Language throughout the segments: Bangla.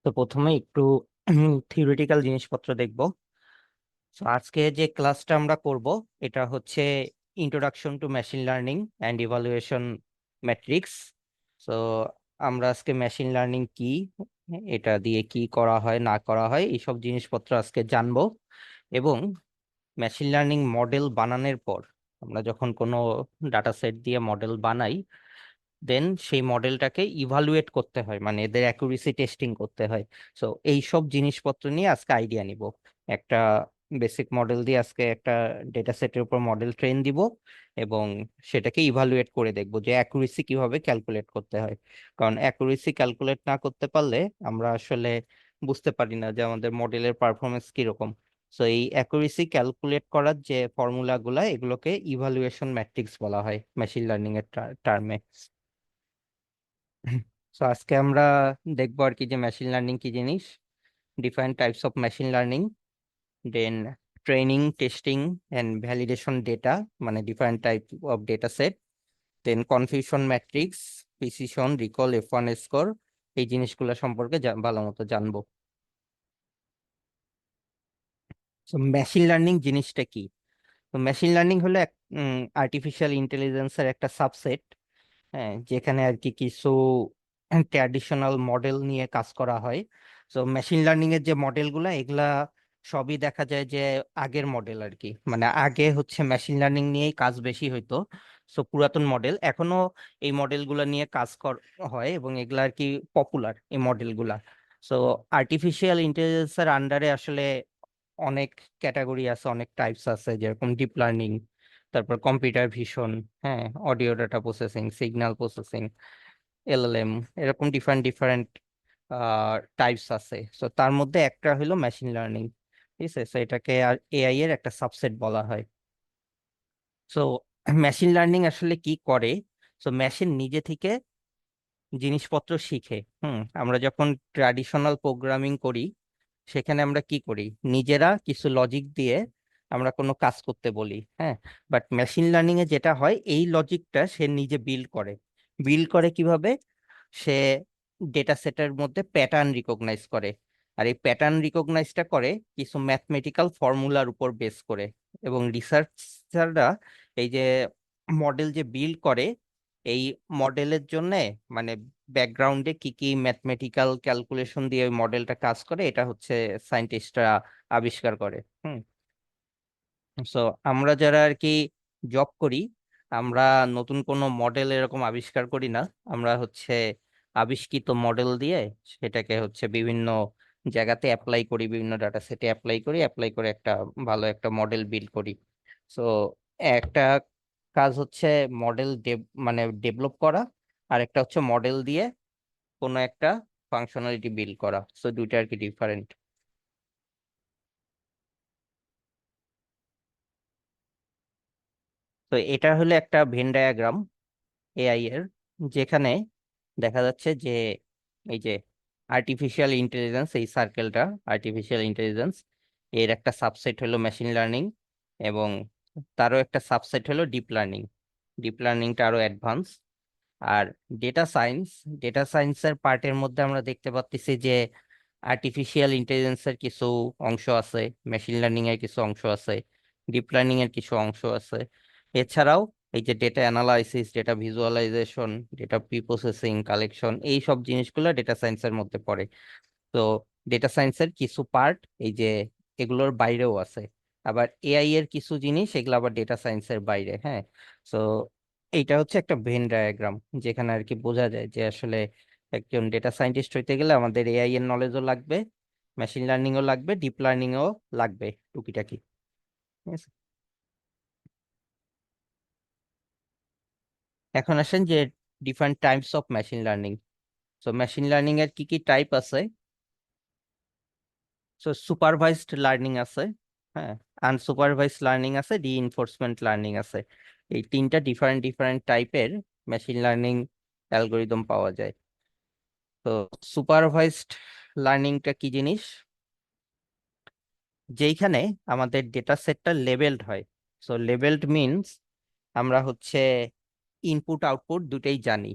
তো প্রথমে একটু থিওরিটিক্যাল জিনিসপত্র দেখব। তো আজকে যে ক্লাসটা আমরা করব এটা হচ্ছে introduction to machine learning and evaluation matrix. তো আমরা আজকে মেশিন লার্নিং কি, এটা দিয়ে কি করা হয় না করা হয় এইসব জিনিসপত্র আজকে জানবো। এবং মেশিন লার্নিং মডেল বানানোর পর আমরা যখন কোনো ডাটা সেট দিয়ে মডেল বানাই, দেন সেই মডেলটাকে ইভালুয়েট করতে হয়, মানে এদের অ্যাকুরেসি টেস্টিং করতে হয়। সো এই সব জিনিসপত্র নিয়ে আজকে আইডিয়া নিব। একটা বেসিক মডেল দিয়ে আজকে একটা ডেটা সেটের উপর মডেল ট্রেন দিব এবং সেটাকে ইভালুয়েট করে দেখব যে অ্যাকুরেসি কিভাবে ক্যালকুলেট করতে হয়। কারণ অ্যাকুরেসি ক্যালকুলেট না করতে পারলে আমরা আসলে বুঝতে পারি না যে আমাদের মডেলের পারফরমেন্স কিরকম। সো এই অ্যাকুরেসি ক্যালকুলেট করার যে ফর্মুলাগুলা এগুলোকে ইভালুয়েশন ম্যাট্রিক্স বলা হয় মেশিন লার্নিং এর টার্মে। তো আজকে আমরা দেখবো আর কি যে মেশিন লার্নিং কি জিনিস, different types of machine learning, then training, testing and validation data, মানে different type of data set, then confusion matrix, precision, recall, F1 score, এই জিনিসগুলো সম্পর্কে ভালো মতো জানবো। তো মেশিন লার্নিং জিনিসটা কি? তো মেশিন লার্নিং হলো এক আর্টিফিশিয়াল ইন্টেলিজেন্সের একটা সাবসেট। হ্যাঁ, যেখানে আর কি কিছু ট্র্যাডিশনাল মডেল নিয়ে কাজ করা হয়। তো মেশিন লার্নিং এর যে মডেলগুলা এগুলা সবই দেখা যায় যে আগের মডেল আর কি, মানে আগে হচ্ছে মেশিন লার্নিং নিয়েই কাজ বেশি হইতো। সো পুরাতন মডেল এখনো এই মডেলগুলা নিয়ে কাজ হয় এবং এগুলা আর কি পপুলার এই মডেলগুলা। সো আর্টিফিশিয়াল ইন্টেলিজেন্সের আন্ডারে আসলে অনেক ক্যাটাগরি আছে, অনেক টাইপস আছে, যেরকম ডিপ লার্নিং, তারপর কম্পিউটার ভিশন, হ্যাঁ, audio data processing, signal processing, LLM, এরকম ডিফারেন্ট ডিফারেন্ট টাইপস আছে। সো তার মধ্যে একটা হলো মেশিন লার্নিং। ঠিক আছে, সো এটাকে আর AI এর একটা সাবসেট বলা হয়। সো মেশিন লার্নিং আসলে কি করে? সো মেশিন নিজে থেকে জিনিসপত্র শিখে। আমরা যখন ট্র্যাডিশনাল প্রোগ্রামিং করি সেখানে আমরা কি করি, নিজেরা কিছু লজিক দিয়ে আমরা কোনো কাজ করতে বলি, হ্যাঁ। বাট মেশিন লার্নিং এ যেটা হয়, এই লজিকটা সে নিজে বিল্ড করে। বিল্ড করে কিভাবে? সে ডেটা সেটের মধ্যে প্যাটার্ন রিকগনাইজ করে। আর এই প্যাটার্ন রিকগনাইজটা করে কিছু ম্যাথমেটিক্যাল ফর্মুলার উপর বেস করে। এবং রিসার্চাররা এই যে মডেল যে বিল্ড করে, এই মডেলের জন্য মানে ব্যাকগ্রাউন্ডে কি কি ম্যাথমেটিক্যাল ক্যালকুলেশন দিয়ে ওই মডেলটা কাজ করে, এটা হচ্ছে সায়েন্টিস্টরা আবিষ্কার করে। সো আমরা যারা আর কি জব করি, আমরা নতুন কোনো মডেল এরকম আবিষ্কার করি না। আমরা হচ্ছে আবিষ্কৃত মডেল দিয়ে সেটাকে হচ্ছে বিভিন্ন জায়গাতে অ্যাপ্লাই করি, বিভিন্ন ডাটা সেটে অ্যাপ্লাই করে একটা ভালো একটা মডেল বিল্ড করি। সো একটা কাজ হচ্ছে মডেল মানে ডেভেলপ করা, আর একটা হচ্ছে মডেল দিয়ে কোনো একটা ফাংশনালিটি বিল্ড করা। সো দুইটা আর কি ডিফারেন্ট। তো এটা হলো একটা ভেন ডায়াগ্রাম AI এর, যেখানে দেখা যাচ্ছে যে এই যে আর্টিফিশিয়াল ইন্টেলিজেন্স, এই সার্কেলটা আর্টিফিশিয়াল ইন্টেলিজেন্স, এর একটা সাবসেট হলো মেশিন লার্নিং, এবং তারও একটা সাবসেট হলো ডিপ লার্নিং। ডিপ লার্নিংটা আরো অ্যাডভান্স। আর ডেটা সায়েন্স, ডেটা সায়েন্সের পার্টের মধ্যে আমরা দেখতে পাচ্ছি যে আর্টিফিশিয়াল ইন্টেলিজেন্সের কিছু অংশ আছে, মেশিন লার্নিং এর কিছু অংশ আছে, ডিপ লার্নিং এর কিছু অংশ আছে। এছাড়াও এই যে data analysis, data visualisation, data preprocessing, collection, এই সব জিনিসগুলো ডেটা সায়েন্সের মধ্যে পড়ে। তো ডেটা সায়েন্সের কিছু পার্ট এই যে এগুলোর বাইরেও আছে। আবার AI এর কিছু জিনিস এগুলো আবার ডেটা সায়েন্সের বাইরে, হ্যাঁ। তো এইটা হচ্ছে একটা ভেন ডায়াগ্রাম, যেখানে আর কি বোঝা যায় যে আসলে একজন ডেটা সায়েন্টিস্ট হইতে গেলে আমাদের AI এর নলেজও লাগবে, মেশিন লার্নিংও লাগবে, ডিপ লার্নিংও লাগবে টুকিটাকি। ঠিক আছে, এখন আসেন যে different types of machine learning. তো মেশিন লার্নিং এর কি কি টাইপ আছে? সো সুপারভাইজড লার্নিং আছে, হ্যাঁ, আনসুপারভাইজড লার্নিং আছে, রিইনফোর্সমেন্ট লার্নিং আছে। এই তিনটা ডিফারেন্ট ডিফারেন্ট টাইপের মেশিন লার্নিং অ্যালগোরিদম পাওয়া যায়। তো সুপারভাইজড লার্নিংটা কি জিনিস? যেইখানে আমাদের ডেটা সেটটা লেবেলড হয়। সো লেবেলড মিনস আমরা হচ্ছে ইনপুট আউটপুট দুটেই জানি।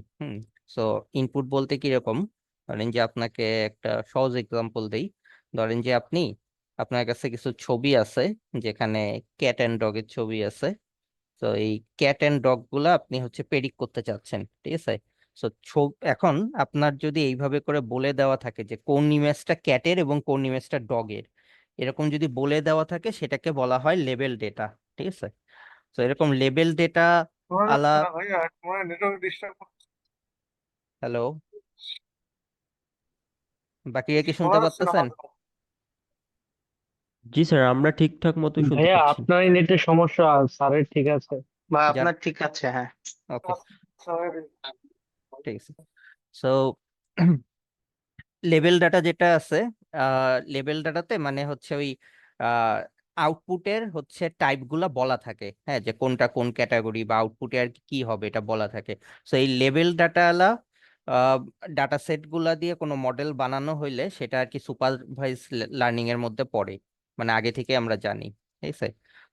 সো ইনপুট বলতে কিরকম, ধরেন যে আপনাকে একটা সহজ এক্সাম্পল দেই। ধরেন যে আপনার কাছে কিছু ছবি আছে, যেখানে ক্যাট অ্যান্ড ডগের ছবি আছে। তো এই ক্যাট অ্যান্ড ডগ গুলা আপনি হচ্ছে প্রেডিক্ট করতে চাচ্ছেন, ঠিক আছে? তো এখন আপনার যদি এইভাবে করে বলে দেওয়া থাকে যে কোন ইমেজটা ক্যাটের এবং কোন ইমেজটা ডগের, এরকম যদি বলে দেওয়া থাকে, সেটাকে বলা হয় লেবেল ডেটা, ঠিক আছে? তো এরকম লেবেল ডেটা শোনা আলা যাচ্ছে না ভাইয়া, মনে হয় নেটওয়ার্ক ডিস্টার্ব। হ্যালো, বাকিরা কি শুনতে শোনা যাচ্ছে না পারতেছেন? মাঝে মাঝে। জি স্যার, আমরা ঠিকঠাক মতোই শুনতে ভাইয়া পাচ্ছি। আপনার নেটের সমস্যা, স্যারের ঠিক আছে। বা যাক, আপনার ঠিক আছে, হ্যাঁ। ওকে, আচ্ছা, ঠিক আছে। সো লেভেল ডাটা যেটা আছে, লেভেল ডাটাতে মানে হচ্ছে ওই আউটপুটের হচ্ছে টাইপ গুলা বলা থাকে, হ্যাঁ, যে কোনটা কোন ক্যাটাগরি বা আউটপুটে আর কি কি হবে এটা বলা থাকে। সো এই লেভেল ডাটা ডাটা সেট গুলা দিয়ে কোনো মডেল বানানো হইলে সেটা আর কি সুপারভাইজ লার্নিং এর মধ্যে পড়ে, মানে আগে থেকে আমরা জানি, ঠিক আছে?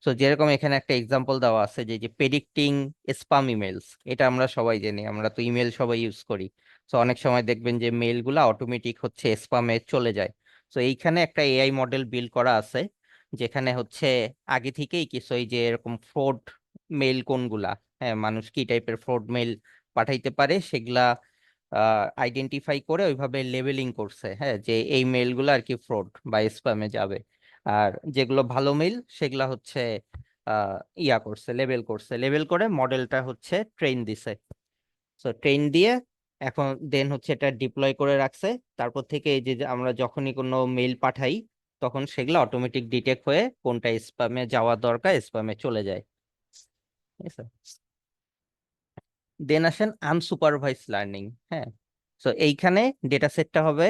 সো যেরকম এখানে একটা এক্সাম্পল দেওয়া আছে, যে যে প্রেডিক্টিং স্পাম ইমেলস, এটা আমরা সবাই জানি, আমরা তো ইমেল সবাই ইউজ করি। তো অনেক সময় দেখবেন যে মেইল গুলা অটোমেটিক হচ্ছে স্পামে চলে যায়। তো এইখানে একটা এআই মডেল বিল্ড করা আছে, যেখানে হচ্ছে আগে থেকেই কিছু এই যে এরকম ফ্রড মেইল কোনগুলা, হ্যাঁ, মানুষ কি টাইপের ফ্রড মেইল পাঠাইতে পারে সেগুলা আইডেন্টিফাই করে ওইভাবে লেবেলিং করছে, হ্যাঁ, যে এই মেইলগুলো আর কি ফ্রড বা স্প্যামে যাবে। আর যেগুলো ভালো মেইল সেগুলা হচ্ছে আহ করছে, লেবেল করে মডেলটা হচ্ছে ট্রেন দিছে। সো ট্রেন দিয়ে এখন দেন হচ্ছে এটা ডিপ্লয় করে রাখছে। তারপর থেকে এই যে যে আমরা যখনই কোনো মেইল পাঠাই, তখন সেগুলো অটোমেটিক ডিটেক্ট হয়ে কোনটা স্প্যামে যাওয়া দরকার স্প্যামে চলে যায়, ঠিক আছে? দেন আসেন আনসুপারভাইজ লার্নিং। হ্যাঁ, তো এইখানে ডেটা সেটটা হবে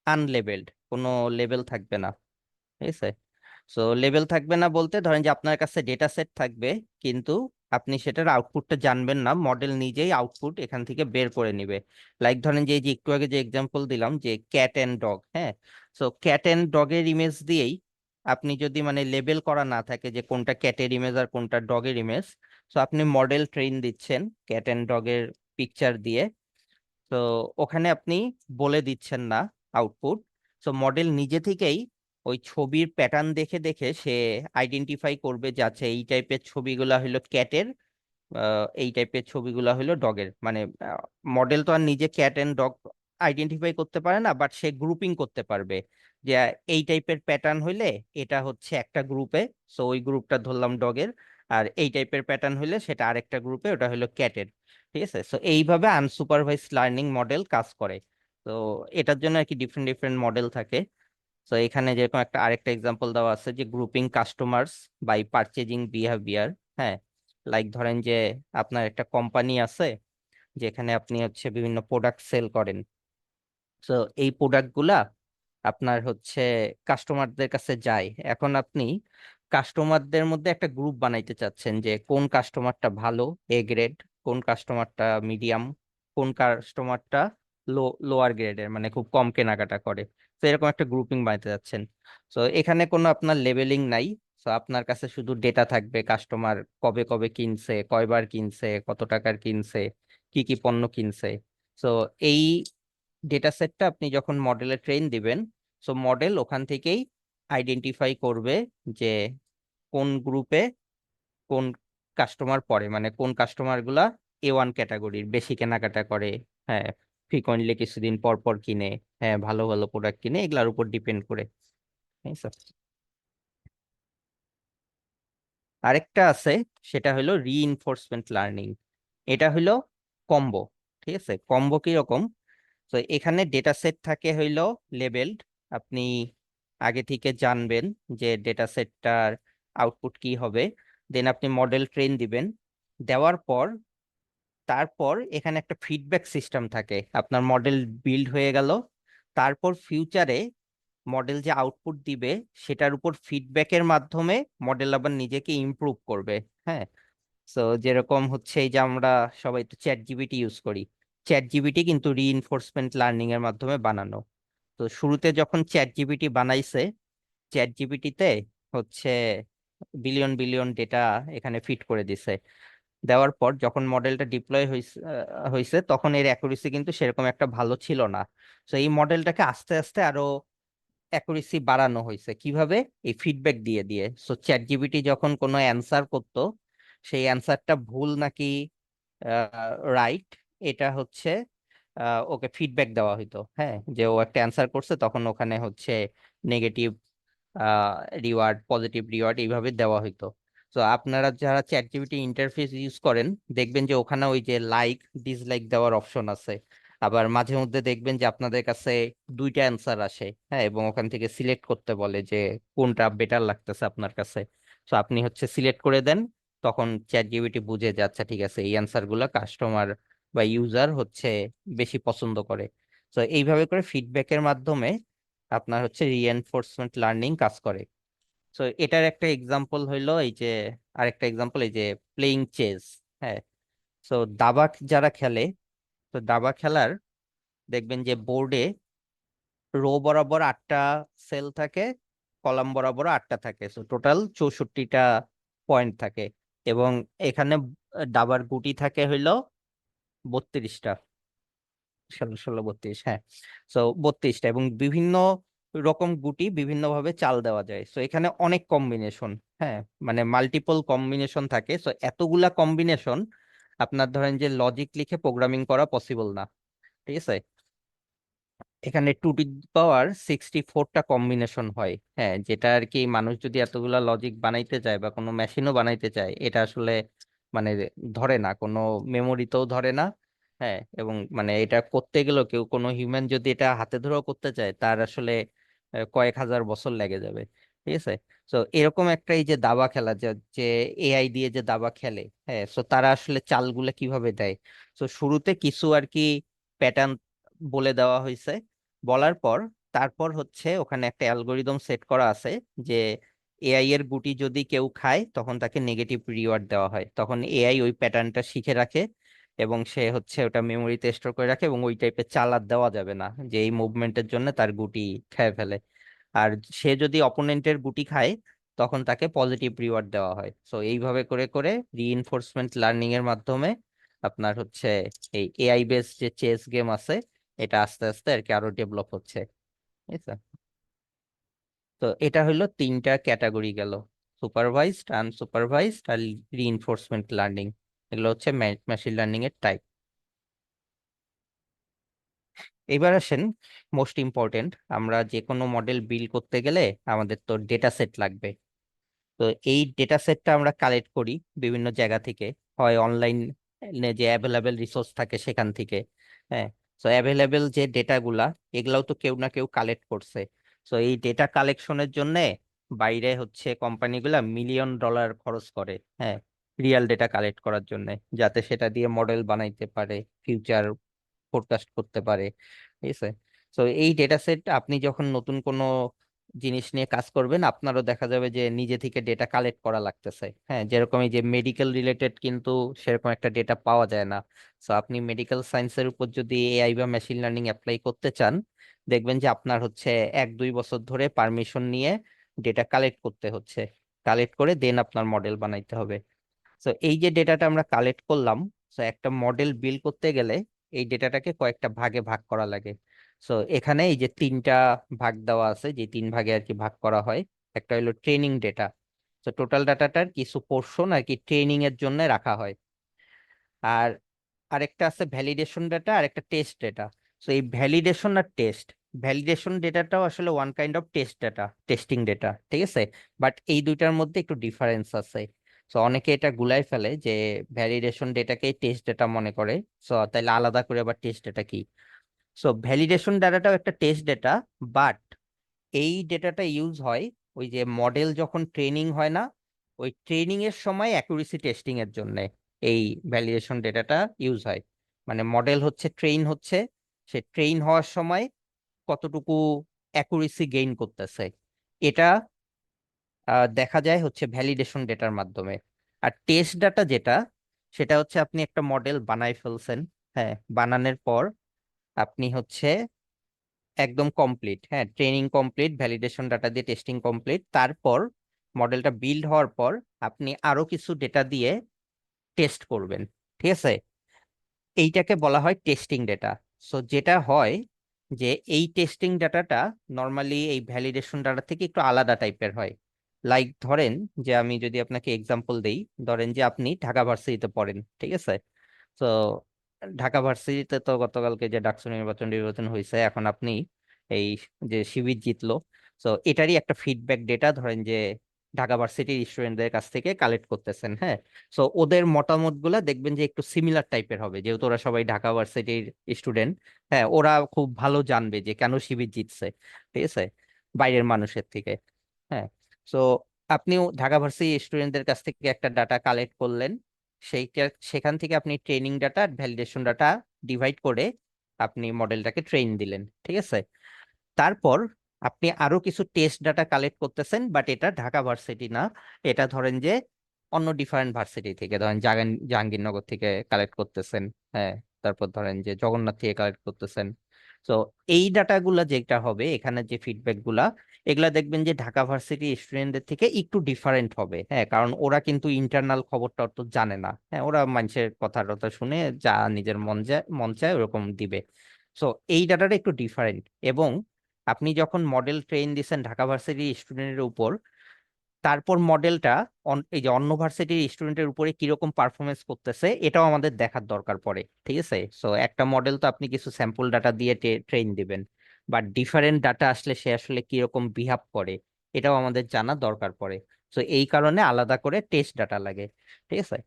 আনলেবেলড, কোনো লেবেল থাকবে না, ঠিক আছে? সো লেবেল থাকবে না বলতে, ধরেন যে আপনার কাছে ডেটা সেট থাকবে, কিন্তু আপনি সেটার আউটপুটটা জানবেন না, মডেল নিজেই আউটপুট এখান থেকে বের করে নিবে। লাইক ধরেন যে এই যে একটু আগে যে এক্সাম্পল দিলাম যে ক্যাট অ্যান্ড ডগ, হ্যাঁ, সো ক্যাট অ্যান্ড ডগের ইমেজ দিয়েই আপনি যদি মানে লেবেল করা না থাকে যে কোনটা ক্যাটের ইমেজ আর কোনটা ডগের ইমেজ, সো আপনি মডেল ট্রেন দিচ্ছেন ক্যাট অ্যান্ড ডগের পিকচার দিয়ে, তো ওখানে আপনি বলে দিচ্ছেন না আউটপুট। সো মডেল নিজে থেকেই ওই ছবির প্যাটার্ন দেখে দেখে সে আইডেন্টিফাই করবে যে আচ্ছা এই টাইপের ছবিগুলা হলো ক্যাটের, এই টাইপের ছবিগুলা হলো ডগের। মানে মডেল তো আর নিজে ক্যাট এন্ড ডগ আইডেন্টিফাই করতে পারে না, বাট সে গ্রুপিং করতে পারবে যে এই টাইপের প্যাটার্ন হইলে এটা হচ্ছে একটা গ্রুপে, সো ওই গ্রুপটা ধরলাম ডগের। আর এই টাইপের প্যাটার্ন হইলে সেটা আরেকটা গ্রুপে, ওটা হলো ক্যাটের, ঠিক আছে? সো এইভাবে আনসুপারভাইজ লার্নিং মডেল কাজ করে। তো এটার জন্য আর কি ডিফারেন্ট ডিফারেন্ট মডেল থাকে। তো এখানে যেরকম একটা আরেকটা এক্সাম্পল দেওয়া আছে যে grouping customers by purchasing behaviour. হ্যাঁ, লাইক ধরেন যে আপনার একটা কোম্পানি আছে, যেখানে আপনি হচ্ছে বিভিন্ন প্রোডাক্ট সেল করেন। তো এই প্রোডাক্ট গুলা আপনার হচ্ছে কাস্টমারদের কাছে যায়। এখন আপনি কাস্টমারদের মধ্যে একটা গ্রুপ বানাইতে চাচ্ছেন যে কোন কাস্টমারটা ভালো, এ গ্রেড, কোন কাস্টমারটা মিডিয়াম, কোন কাস্টমারটা লো, লোয়ার গ্রেডের, মানে খুব কম কেনাকাটা করে। তো এরকম একটা গ্রুপিং বানাইতে চাচ্ছেন। তো এখানে কোনো আপনার লেবেলিং নাই। তো আপনার কাছে শুধু ডেটা থাকবে, কাস্টমার কবে কবে কিনছে, কয়বার কিনছে, কত টাকার কিনছে, কি কি পণ্য কিনছে। তো এই ডেটা সেটটা আপনি যখন মডেলে ট্রেন দিবেন, সো মডেল ওখান থেকেই আইডেন্টিফাই করবে যে কোন গ্রুপে কোন কাস্টমার পড়ে, মানে কোন কাস্টমার গুলা A1 ক্যাটাগরির, বেশি কেনাকাটা করে, হ্যাঁ, ফ্রিকোয়েন্টলি কিছুদিন পর পর কিনে, হ্যাঁ, ভালো ভালো প্রোডাক্ট কিনে, এগুলার উপর ডিপেন্ড করে, ঠিক আছে? আরেকটা আছে, সেটা হলো রিইনফোর্সমেন্ট লার্নিং। এটা হলো কম্বো, ঠিক আছে? কম্বো কিরকম? তো এখানে ডেটা সেট থাকে হইলো লেবেলড, আপনি আগে থেকে জানবেন যে ডেটা সেটটার আউটপুট কি হবে। দেন আপনি মডেল ট্রেন দিবেন, দেওয়ার পর তারপর এখানে একটা ফিডব্যাক সিস্টেম থাকে, আপনার মডেল বিল্ড হয়ে গেল। তারপর ফিউচারে মডেল যে আউটপুট দিবে সেটার উপর ফিডব্যাকের মাধ্যমে মডেল আবার নিজেকে ইমপ্রুভ করবে। হ্যাঁ, তো যেরকম হচ্ছে এই যে আমরা সবাই তো চ্যাট জিপিটি ইউজ করি, চ্যাট জিপিটি কিন্তু রিইনফোর্সমেন্ট লার্নিং এর মাধ্যমে বানানো। তো শুরুতে যখন চ্যাট জিপিটি বানাইছে, চ্যাট জিপিটিতে হচ্ছে বিলিয়ন বিলিয়ন ডেটা এখানে ফিট করে দিছে। দেওয়ার পর যখন মডেলটা ডিপ্লয় হয়েছে তখন এর অ্যাকুরেসি কিন্তু সেরকম একটা ভালো ছিল না। তো এই মডেলটাকে আস্তে আস্তে আরো অ্যাকুরেসি বাড়ানো হয়েছে কিভাবে, এই ফিডব্যাক দিয়ে দিয়ে। সো চ্যাট জিপিটি যখন কোনো অ্যান্সার করতো, সেই অ্যান্সারটা ভুল নাকি রাইট, এটা হচ্ছে ওকে ফিডব্যাক দেওয়া হইতো। হ্যাঁ, যে ও একটা অ্যান্সার করছে, তখন ওখানে হচ্ছে নেগেটিভ রিওয়ার্ড, পজিটিভ রিওয়ার্ড এইভাবে দেওয়া হইতো। তো আপনারা যারা চ্যাট জিপিটি ইন্টারফেস ইউজ করেন, দেখবেন যে ওখানে ওই যে লাইক ডিসলাইক দেওয়ার অপশন আছে। আবার মাঝে মধ্যে দেখবেন যে আপনাদের কাছে দুইটা অ্যান্সার আসে, হ্যাঁ, এবং ওখান থেকে সিলেক্ট করতে বলে যে কোনটা বেটার লাগতেছে আপনার কাছে। তো আপনি হচ্ছে সিলেক্ট করে দেন, তখন চ্যাট জিপিটি বুঝে যে আচ্ছা ঠিক আছে, এই অ্যান্সার গুলা কাস্টমার বা ইউজার হচ্ছে বেশি পছন্দ করে। তো এইভাবে করে ফিডব্যাকের মাধ্যমে আপনার হচ্ছে রিএনফোর্সমেন্ট লার্নিং কাজ করে। তো এটার একটা এক্সাম্পল হইলো এই যে, আরেকটা এক্সাম্পল এই যে প্লেইং চেস। হ্যাঁ, তো দাবা যারা খেলে, তো দাবা খেলার দেখবেন যে বোর্ডে রো বরাবর 8টা সেল থাকে, কলাম বরাবর 8টা থাকে, তো টোটাল 64টা পয়েন্ট থাকে। এবং এখানে দাবার গুটি থাকে হইলো 32টা, 16 16 32, হ্যাঁ। তো 32টা, এবং বিভিন্ন রকম গুটি বিভিন্ন ভাবে চাল দেওয়া যায়। তো এখানে অনেক কম্বিনেশন, হ্যাঁ, মানে মাল্টিপল কম্বিনেশন থাকে। তো এতগুলা কম্বিনেশন আপনার ধরেন যে লজিক লিখে প্রোগ্রামিং করা পসিবল না, ঠিক আছে। এখানে 2^64টা কম্বিনেশন হয়, হ্যাঁ, যেটা আর কি মানুষ যদি এতগুলা লজিক বানাইতে চায় বা কোনো মেশিনও বানাইতে চায়, এটা আসলে মানে ধরে না, কোনো মেমোরিতেও ধরে না। হ্যাঁ, এবং মানে এটা করতে গেলেও কেউ কোনো হিউম্যান যদি এটা হাতে ধরেও করতে চায়, তার আসলে কয়েক হাজার বছর লেগে যাবে, ঠিক আছে। তো এরকম একটা এই যে দাবা খেলা, যে যে এআই দিয়ে যে দাবা খেলে, হ্যাঁ, তো তারা আসলে চালগুলো কিভাবে দেয়। তো শুরুতে কিছু আর কি প্যাটার্ন বলে দেওয়া হয়েছে, বলার পর তারপর হচ্ছে ওখানে একটা অ্যালগোরিদম সেট করা আছে যে এআই এর গুটি যদি কেউ খায় তখন তাকে নেগেটিভ রিওয়ার্ড দেওয়া হয়। তখন এআই ওই প্যাটার্নটা শিখে রাখে এবং সে হচ্ছে ওটা মেমোরিতে স্টোর করে রাখে, এবং ওই টাইপের চাল আর দেওয়া যাবে না যে এই মুভমেন্টের জন্য তার গুটি খেয়ে ফেলে। আর সে যদি অপোনেন্টের গুটি খায়, তখন তাকে পজিটিভ রিওয়ার্ড দেওয়া হয়। তো এইভাবে করে করে রিইনফোর্সমেন্ট লার্নিং এর মাধ্যমে আপনার হচ্ছে এই এআই বেস যে চেস গেম আছে, এটা আস্তে আস্তে আর কি আরো ডেভেলপ হচ্ছে, ঠিক আছে। তো এটা হলো 3টা ক্যাটাগরি গেল, সুপারভাইজড, আনসুপারভাইজড আর রিইনফোর্সমেন্ট লার্নিং। এগুলো হচ্ছে মেশিন লার্নিং এর টাইপ। এবার আসেন মোস্ট ইম্পর্টেন্ট, আমরা যে কোনো মডেল বিল্ড করতে গেলে আমাদের তো ডেটা সেট লাগবে। তো এই ডেটা সেটটা আমরা কালেক্ট করি বিভিন্ন জায়গা থেকে, হয় অনলাইন যে অ্যাভেলেবেল রিসোর্স থাকে সেখান থেকে, হ্যাঁ। তো অ্যাভেলেবেল যে ডেটাগুলা, এগুলাও তো কেউ না কেউ কালেক্ট করছে। তো এই ডেটা কালেকশনের জন্য বাইরে হচ্ছে কোম্পানিগুলা $1,000,000 খরচ করে, হ্যাঁ, রিয়েল ডেটা কালেক্ট করার জন্য, যাতে সেটা দিয়ে মডেল বানাইতে পারে, ফিউচার ফোরকাস্ট করতে পারে, ঠিক আছে। তো এই ডেটা সেট আপনি যখন নতুন কোনো জিনিস নিয়ে কাজ করবেন, আপনারও দেখা যাবে যে নিজে থেকে ডেটা কালেক্ট করা লাগতেছে, হ্যাঁ, যেরকম এই যে মেডিকেল রিলেটেড কিন্তু সেরকম একটা ডেটা পাওয়া যায় না। তো আপনি মেডিকেল সায়েন্সের উপর যদি এআই বা মেশিন লার্নিং অ্যাপ্লাই করতে চান, দেখবেন যে আপনার হচ্ছে 1-2 বছর ধরে পারমিশন নিয়ে ডেটা কালেক্ট করতে হচ্ছে, কালেক্ট করে দেন আপনার মডেল বানাইতে হবে। তো এই যে ডেটাটা আমরা কালেক্ট করলাম, তো একটা মডেল বিল্ড করতে গেলে এই ডেটাটাকে কয়েকটা ভাগে ভাগ করা লাগে। তো এখানে এই যে 3টা ভাগ দেওয়া আছে, যে 3 ভাগে আর কি ভাগ করা হয়। একটা হলো ট্রেনিং ডেটা, তো টোটাল ডাটাটার কিছু পোর্শন আর কি ট্রেনিং এর জন্য রাখা হয়। আর আরেকটা আছে ভ্যালিডেশন ডেটা, আর একটা টেস্ট ডেটা। তো এই ভ্যালিডেশন আর টেস্ট, ভ্যালিডেশন ডেটাটাও আসলে one kind of test data, testing data, ঠিক আছে। বাট এই দুইটার মধ্যে একটু ডিফারেন্স আছে। তো অনেকে এটা গুলাই ফেলে যে ভ্যালিডেশন ডেটাকেই টেস্ট ডেটা মনে করে। সো তাইলে আলাদা করে আবার টেস্ট ডেটা কি? সো ভ্যালিডেশন ডেটাটাও একটা টেস্ট ডেটা, বাট এই ডেটাটা ইউজ হয় ওই যে মডেল যখন ট্রেনিং হয় না, ওই ট্রেনিং এর সময় অ্যাকুরেসি টেস্টিং এর জন্য এই ভ্যালিডেশন ডেটাটা ইউজ হয়। মানে মডেল হচ্ছে ট্রেন হচ্ছে, সে ট্রেন হওয়ার সময় কতটুকু অ্যাকুরেসি গেইন করতেছে, এটা দেখা যায় হচ্ছে ভ্যালিডেশন ডেটার মাধ্যমে। আর টেস্ট ডাটা যেটা, সেটা হচ্ছে আপনি একটা মডেল বানাই ফেলছেন, হ্যাঁ, বানানোর পর আপনি হচ্ছে একদম কমপ্লিট, হ্যাঁ, ট্রেনিং কমপ্লিট, ভ্যালিডেশন ডাটা দিয়ে টেস্টিং কমপ্লিট, তারপর মডেলটা বিল্ড হওয়ার পর আপনি আরো কিছু ডেটা দিয়ে টেস্ট করবেন, ঠিক আছে? এইটাকে বলা হয় টেস্টিং ডেটা। সো যেটা হয় যে এই টেস্টিং ডাটাটা নর্মালি এই ভ্যালিডেশন ডাটা থেকে একটু আলাদা টাইপের হয়। লাইক ধরেন যে আমি যদি আপনাকে এক্সাম্পল দেই, ধরেন যে আপনি ঢাকা ভার্সিটিতে পড়েন, ঠিক আছে? তো ঢাকা ভার্সিটিতে তো গতকালকে যে ডাকসু নির্বাচন নির্বাচন হয়েছে, এখন আপনি এই যে শিবির জিতলো, তো এটারই একটা ফিডব্যাক ডেটা ধরেন যে ঢাকা ভার্সিটির স্টুডেন্টদের কাছ থেকে কালেক্ট করতেছেন, হ্যাঁ? সো ওদের মতামত গুলা দেখবেন যে একটু সিমিলার টাইপের হবে, যেহেতু ওরা সবাই ঢাকা ভার্সিটির স্টুডেন্ট। হ্যাঁ, ওরা খুব ভালো জানবে যে কেন শিবির জিতছে, ঠিক আছে, বাইরের মানুষের থেকে। হ্যাঁ, সো আপনিও ঢাকা ভার্সিটি স্টুডেন্টদের কাছ থেকে একটা ডাটা কালেক্ট করলেন, সেইটা সেখান থেকে আপনি ট্রেনিং ডাটা আর ভ্যালিডেশন ডাটা ডিভাইড করে আপনি মডেলটাকে ট্রেন দিলেন, ঠিক আছে? তারপর আপনি আরো কিছু টেস্ট ডাটা কালেক্ট করতেছেন, বাট এটা ঢাকা ভার্সিটি না, এটা ধরেন যে অন্য ডিফারেন্ট ভার্সিটি থেকে, ধরেন জাহাঙ্গীরনগর থেকে কালেক্ট করতেছেন, হ্যাঁ, তারপর ধরেন যে জগন্নাথ থেকে কালেক্ট করতেছেন। তো এই ডাটাগুলা যেটা হবে, এখানে যে ফিডব্যাক গুলা, এগুলা দেখবেন যে ঢাকা ভার্সিটি স্টুডেন্টদের থেকে একটু ডিফারেন্ট হবে, হ্যাঁ, কারণ ওরা কিন্তু ইন্টারনাল খবরটা তো জানে না, হ্যাঁ, ওরা মানুষের কথা টথা শুনে যা নিজের মন চায় ওরকম দিবে। সো এই ডাটাটা একটু ডিফারেন্ট। এবং আপনি যখন মডেল ট্রেন দিচ্ছেন ঢাকা ভার্সিটির স্টুডেন্টের উপর, তারপর মডেলটা এই যে অন্য ভার্সিটির স্টুডেন্টের উপরে কিরকম পারফরমেন্স করতেছে এটাও আমাদের দেখার দরকার পড়ে, ঠিক আছে? সো একটা মডেল তো আপনি কিছু স্যাম্পল ডাটা দিয়ে ট্রেন দিবেন, বাট ডিফারেন্ট ডাটা আসলে সে আসলে কিরকম বিহেভ করে এটাও আমাদের জানা দরকার পড়ে। সো এই কারণে আলাদা করে টেস্ট ডাটা লাগে, ঠিক আছে?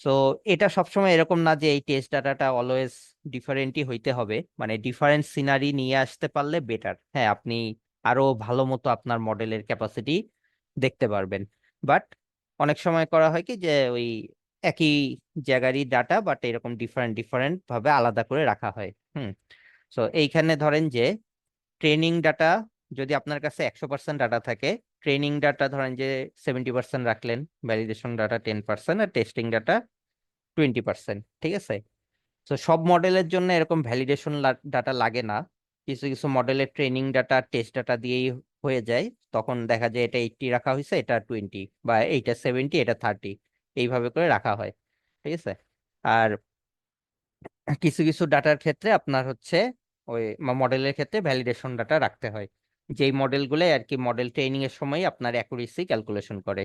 সো এটা সবসময় এরকম না যে এই টেস্ট ডাটাটা অলওয়েজ ডিফারেন্টই হইতে হবে, মানে ডিফারেন্ট সিনারি নিয়ে আসতে পারলে বেটার, হ্যাঁ, আপনি আরো ভালো মতো আপনার মডেলের ক্যাপাসিটি দেখতে পারবেন। বাট অনেক সময় করা হয় কি যে ওই একই জায়গারই ডাটা বাট এরকম ডিফারেন্ট ডিফারেন্ট ভাবে আলাদা করে রাখা হয়। সো এইখানে ধরেন যে ট্রেনিং ডাটা, যদি আপনার কাছে 100% ডাটা থাকে, ট্রেনিং ডাটা ধরেন যে 70% রাখলেন, ভ্যালিডেশন ডাটা 10%, আর টেস্টিং ডাটা 20%, ঠিক আছে? তো সব মডেলের জন্য এরকম ভ্যালিডেশন ডাটা লাগে না, কিছু কিছু মডেলের ট্রেনিং ডাটা টেস্ট ডাটা দিয়েই হয়ে যায়। তখন দেখা যায় এটা 80 রাখা হয়েছে, এটা 20, বা এইটা 70, এটা 30, এইভাবে করে রাখা হয়, ঠিক আছে? আর কিছু কিছু ডাটার ক্ষেত্রে আপনার হচ্ছে ওই মডেলের ক্ষেত্রে ভ্যালিডেশন ডাটা রাখতে হয়, যেই মডেলগুলো আর কি মডেল ট্রেনিং এর সময় আপনার অ্যাকুরেসি ক্যালকুলেশন করে।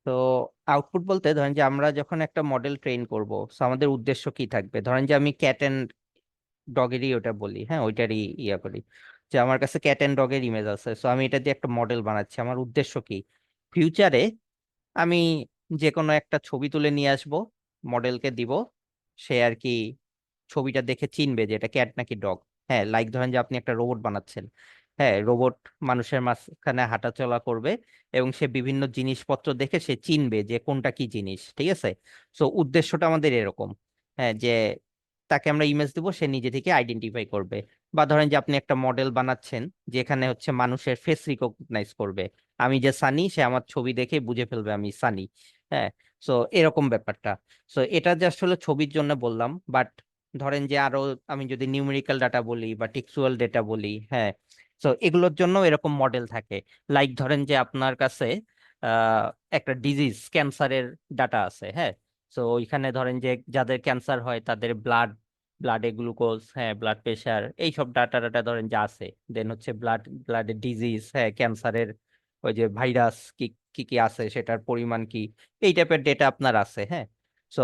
তো আউটপুট বলতে ধরেন যে আমরা যখন একটা মডেল ট্রেন করব, তো আমাদের উদ্দেশ্য কি থাকবে? ধরেন যে আমি ক্যাট এন্ড ডগেরই ওটা বলি, হ্যাঁ, ওইটারই ইয়া করি, যে আমার কাছে ক্যাট এন্ড ডগের ইমেজ আছে, সো আমি এটা দিয়ে একটা মডেল বানাচ্ছি। আমার উদ্দেশ্য কি? ফিউচারে আমি যে কোনো একটা ছবি তুলে নিয়ে আসব, মডেলকে দিব, সে আর কি ছবিটা দেখে চিনবে যে এটা ক্যাট নাকি ডগ। হ্যাঁ, লাইক ধরেন যে আপনি একটা রোবট বানাচ্ছেন, হ্যাঁ, রোবট মানুষের মাঝখানে হাঁটাচলা করবে এবং সে বিভিন্ন জিনিসপত্র দেখে সে চিনবে যে কোনটা কি জিনিস, ঠিক আছে? সো উদ্দেশ্যটা আমাদের এরকম, হ্যাঁ, যে তাকে আমরা ইমেজ দিব, সে নিজে থেকে আইডেন্টিফাই করবে। বা ধরেন যে আপনি একটা মডেল বানাচ্ছেন যেখানে হচ্ছে মানুষের ফেস রিকগনাইজ করবে, আমি যে সানি, সে আমার ছবি দেখে বুঝে ফেলবে আমি সানি, হ্যাঁ। সো এরকম ব্যাপারটা। সো এটা জাস্ট হলো ছবির জন্য বললাম, বাট ধরেন যে আরো আমি যদি নিউমেরিক্যাল ডাটা বলি বা টেক্সচুয়াল ডেটা বলি, হ্যাঁ, সো এগুলোর জন্য এরকম মডেল থাকে। লাইক ধরেন যে আপনার কাছে আহ একটা ডিজিজ ক্যান্সারের ডাটা আছে, হ্যাঁ। সো ওইখানে ধরেন যে যাদের ক্যান্সার হয় তাদের ব্লাডে গ্লুকোজ, হ্যাঁ, ব্লাড প্রেশার, এইসব ডাটা ডাটা ধরেন যে আছে। দেন হচ্ছে ব্লাডের ডিজিজ, হ্যাঁ, ক্যান্সারের ওই যে ভাইরাস কি কি কি আছে সেটার পরিমাণ কি, এই টাইপের ডেটা আপনার আছে, হ্যাঁ। সো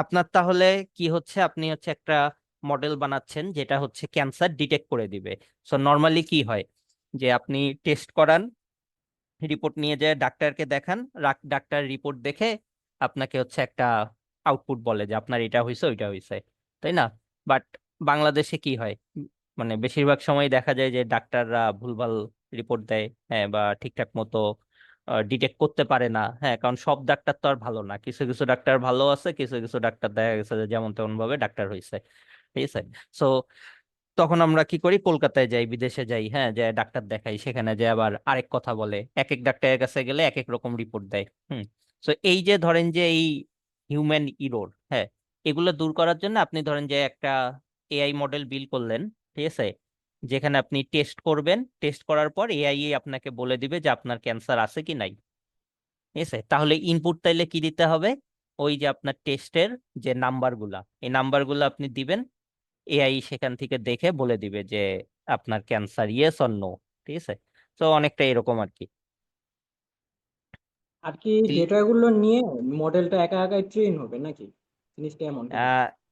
আপনার তাহলে কি হচ্ছে, আপনি হচ্ছে একটা মডেল বানাচ্ছেন যেটা হচ্ছে ক্যান্সার ডিটেক্ট করে দিবে। সো নর্মালি কি হয় যে আপনি টেস্ট করান, রিপোর্ট নিয়ে যায় ডাক্তারকে দেখান, ডাক্তার রিপোর্ট দেখে আপনাকে হচ্ছে একটা আউটপুট বলে যে আপনার এটা হয়েছে ওইটা হয়েছে, তাই না? বাট বাংলাদেশে কি হয়, মানে বেশিরভাগ সময় দেখা যায় যে ডাক্তাররা ভুলভাল রিপোর্ট দেয়, হ্যাঁ, বা ঠিকঠাক মতো ডিটেক্ট করতে পারে না, হ্যাঁ, কারণ সব ডাক্তার তো আর ভালো না, কিছু কিছু ডাক্তার ভালো আছে, কিছু কিছু ডাক্তার দেখা গেছে যে যেমন তেমন ভাবে ডাক্তার হয়েছে, ঠিক আছে? সো তখন আমরা কি করি, কলকাতায় যাই, বিদেশে যাই, হ্যাঁ, যে ডাক্তার দেখাই, সেখানে যে আবার আরেক কথা বলে, এক এক ডাক্তারের কাছে গেলে এক এক রকম রিপোর্ট দেয়। তো এই যে ধরেন যে এই হিউম্যান ইরর, হ্যাঁ, এগুলো দূর করার জন্য আপনি ধরেন যে একটা এআই মডেল বিল্ড করলেন, ঠিক আছে, যেখানে আপনি টেস্ট করবেন, টেস্ট করার পর এআই আপনাকে বলে দিবে যে আপনার ক্যান্সার আছে কি নাই, ঠিক আছে? তাহলে ইনপুট তাইলে কি দিতে হবে? ওই যে আপনার টেস্টের যে নাম্বারগুলা, এই নাম্বারগুলো আপনি দিবেন, এআই সেখান থেকে দেখে বলে দিবে যে আপনার ক্যান্সার ইয়েস অর নো। ঠিক আছে, তো অনেকটা এরকম আর কি। আর কি ডেটাগুলো নিয়ে মডেলটা একা একাই ট্রেন হবে নাকি, জিনিসটা এমন কি?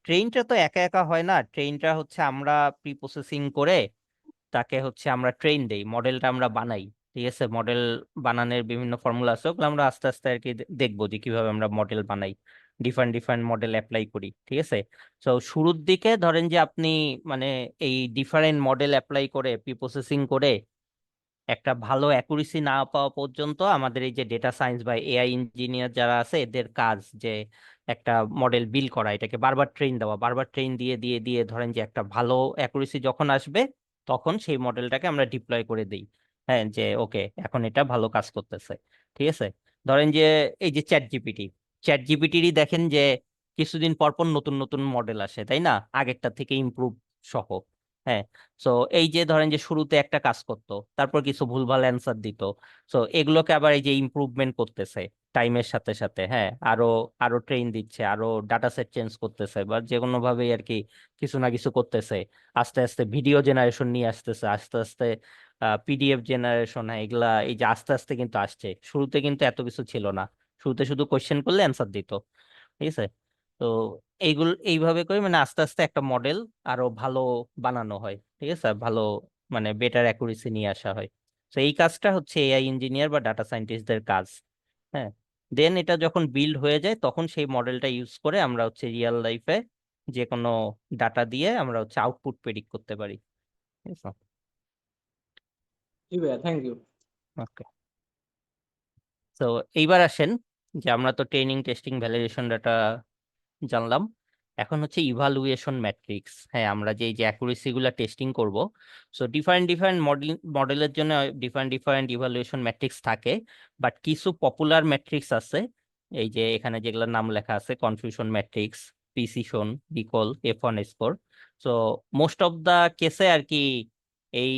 ট্রেনটা তো একা একা হয় না, ট্রেনটা হচ্ছে আমরা প্রি প্রসেসিং করে তাকে হচ্ছে আমরা ট্রেন দেই, মডেলটা আমরা বানাই। ঠিক আছে, মডেল বানানোর বিভিন্ন ফর্মুলা আছে, ওগুলো আমরা আস্তে আস্তে আর কি দেখবো যে কিভাবে আমরা মডেল বানাই, ডিফারেন্ট ডিফারেন্ট মডেল অ্যাপ্লাই করি। ঠিক আছে, তো শুরুর দিকে ধরেন যে আপনি মানে এই ডিফারেন্ট মডেল অ্যাপ্লাই করে প্রি প্রসেসিং করে একটা ভালো অ্যাকুরেসি না পাওয়া পর্যন্ত আমাদের এই যে ডেটা সায়েন্স বা এআই ইঞ্জিনিয়ার যারা আছে এদের কাজ যে একটা মডেল বিল্ড করা, এটাকে বারবার ট্রেন দেওয়া, বারবার ট্রেন দিয়ে দিয়ে দিয়ে ধরেন যে একটা ভালো অ্যাকুরেসি যখন আসবে তখন সেই মডেলটাকে আমরা ডিপ্লয় করে দিই। হ্যাঁ, যে ওকে এখন এটা ভালো কাজ করতেছে। ঠিক আছে, ধরেন যে এই যে চ্যাট জিপিটিরই দেখেন যে কিছুদিন পর পর নতুন নতুন মডেল আসে, তাই না, আগেরটা থেকে ইমপ্রুভ সহ। হ্যাঁ, সো এই যে ধরেন যে শুরুতে একটা কাজ করতো, তারপর কিছু ভুলভাল অ্যান্সার দিত, সো এগুলোকে আবার এই যে ইমপ্রুভমেন্ট করতেছে টাইমের সাথে সাথে। হ্যাঁ, আরো আরো ট্রেন দিচ্ছে, আরো ডাটা সেট চেঞ্জ করতেছে, বা যে কোনো ভাবে আর কি কিছু না কিছু করতেছে। আস্তে আস্তে ভিডিও জেনারেশন নিয়ে আসতেছে, আস্তে আস্তে পিডিএফ জেনারেশন। হ্যাঁ, এগুলা এই যে আস্তে আস্তে কিন্তু আসছে, শুরুতে কিন্তু এত কিছু ছিল না, শুরুতে শুধু কোয়েশ্চেন করলে অ্যান্সার দিত। ঠিক আছে, তো এইগুলো এইভাবে করে মানে আস্তে আস্তে একটা মডেল আরো ভালো বানানো হয়। ঠিক আছে, ভালো মানে বেটার অ্যাকুরেসি নিয়ে আসা হয়। তো এই কাজটা হচ্ছে এআই ইঞ্জিনিয়ার বা ডাটা সায়েন্টিস্টদের কাজ। হ্যাঁ, দেন এটা যখন বিল্ড হয়ে যায় তখন সেই মডেলটা ইউজ করে আমরা হচ্ছে রিয়েল লাইফে যে কোনো ডাটা দিয়ে আমরা হচ্ছে আউটপুট প্রেডিক্ট করতে পারি। ঠিক আছে, জি ভাইয়া, থ্যাংক ইউ। ওকে। তো এইবার আসেন যে আমরা তো ট্রেনিং, টেস্টিং, ভ্যালিডেশন ডাটা জানলাম, এখন হচ্ছে ইভালুয়েশন ম্যাট্রিক্স। হ্যাঁ, আমরা যে এই যে অ্যাকুরেসি গুলা টেস্টিং করব, সো ডিফারেন্ট ডিফারেন্ট মডেলের জন্য ডিফারেন্ট ডিফারেন্ট ইভালুয়েশন ম্যাট্রিক্স থাকে, বাট কিছু পপুলার ম্যাট্রিক্স আছে এই যে এখানে যেগুলোর নাম লেখা আছে: confusion matrix, precision, recall, F1 score. So most of the কেসে আর কি এই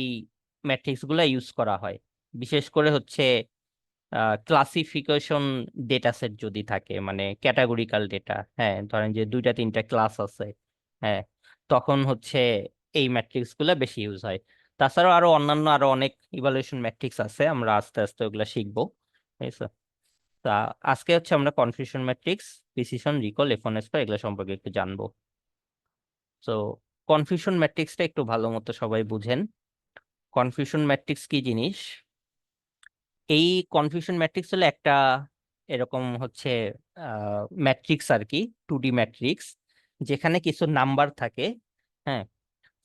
ম্যাট্রিক্স গুলা ইউজ করা হয়, বিশেষ করে হচ্ছে ক্লাসিফিকেশন ডেটা সেট যদি থাকে, মানে ক্যাটাগরিক্যাল ডেটা। হ্যাঁ, ধরেন যে দুইটা তিনটা ক্লাস আছে, হ্যাঁ, তখন হচ্ছে এই ম্যাট্রিক্স গুলা বেশি ইউজ হয়। তাছাড়াও আরো অন্যান্য আরো অনেক ইভালুয়েশন ম্যাট্রিক্স আছে, আমরা আস্তে আস্তে ওগুলা শিখবো। ঠিক আছে, তা আজকে হচ্ছে আমরা confusion matrix, precision, recall, F1 square এগুলো সম্পর্কে একটু জানবো। তো কনফিউশন ম্যাট্রিক্সটা একটু ভালো মতো সবাই বুঝেন। কনফিউশন ম্যাট্রিক্স কি জিনিস? এই কনফিউশন ম্যাট্রিক্স হলো একটা এরকম হচ্ছে ম্যাট্রিক্স আর কি, 2D ম্যাট্রিক্স, যেখানে কিছু নাম্বার থাকে। হ্যাঁ,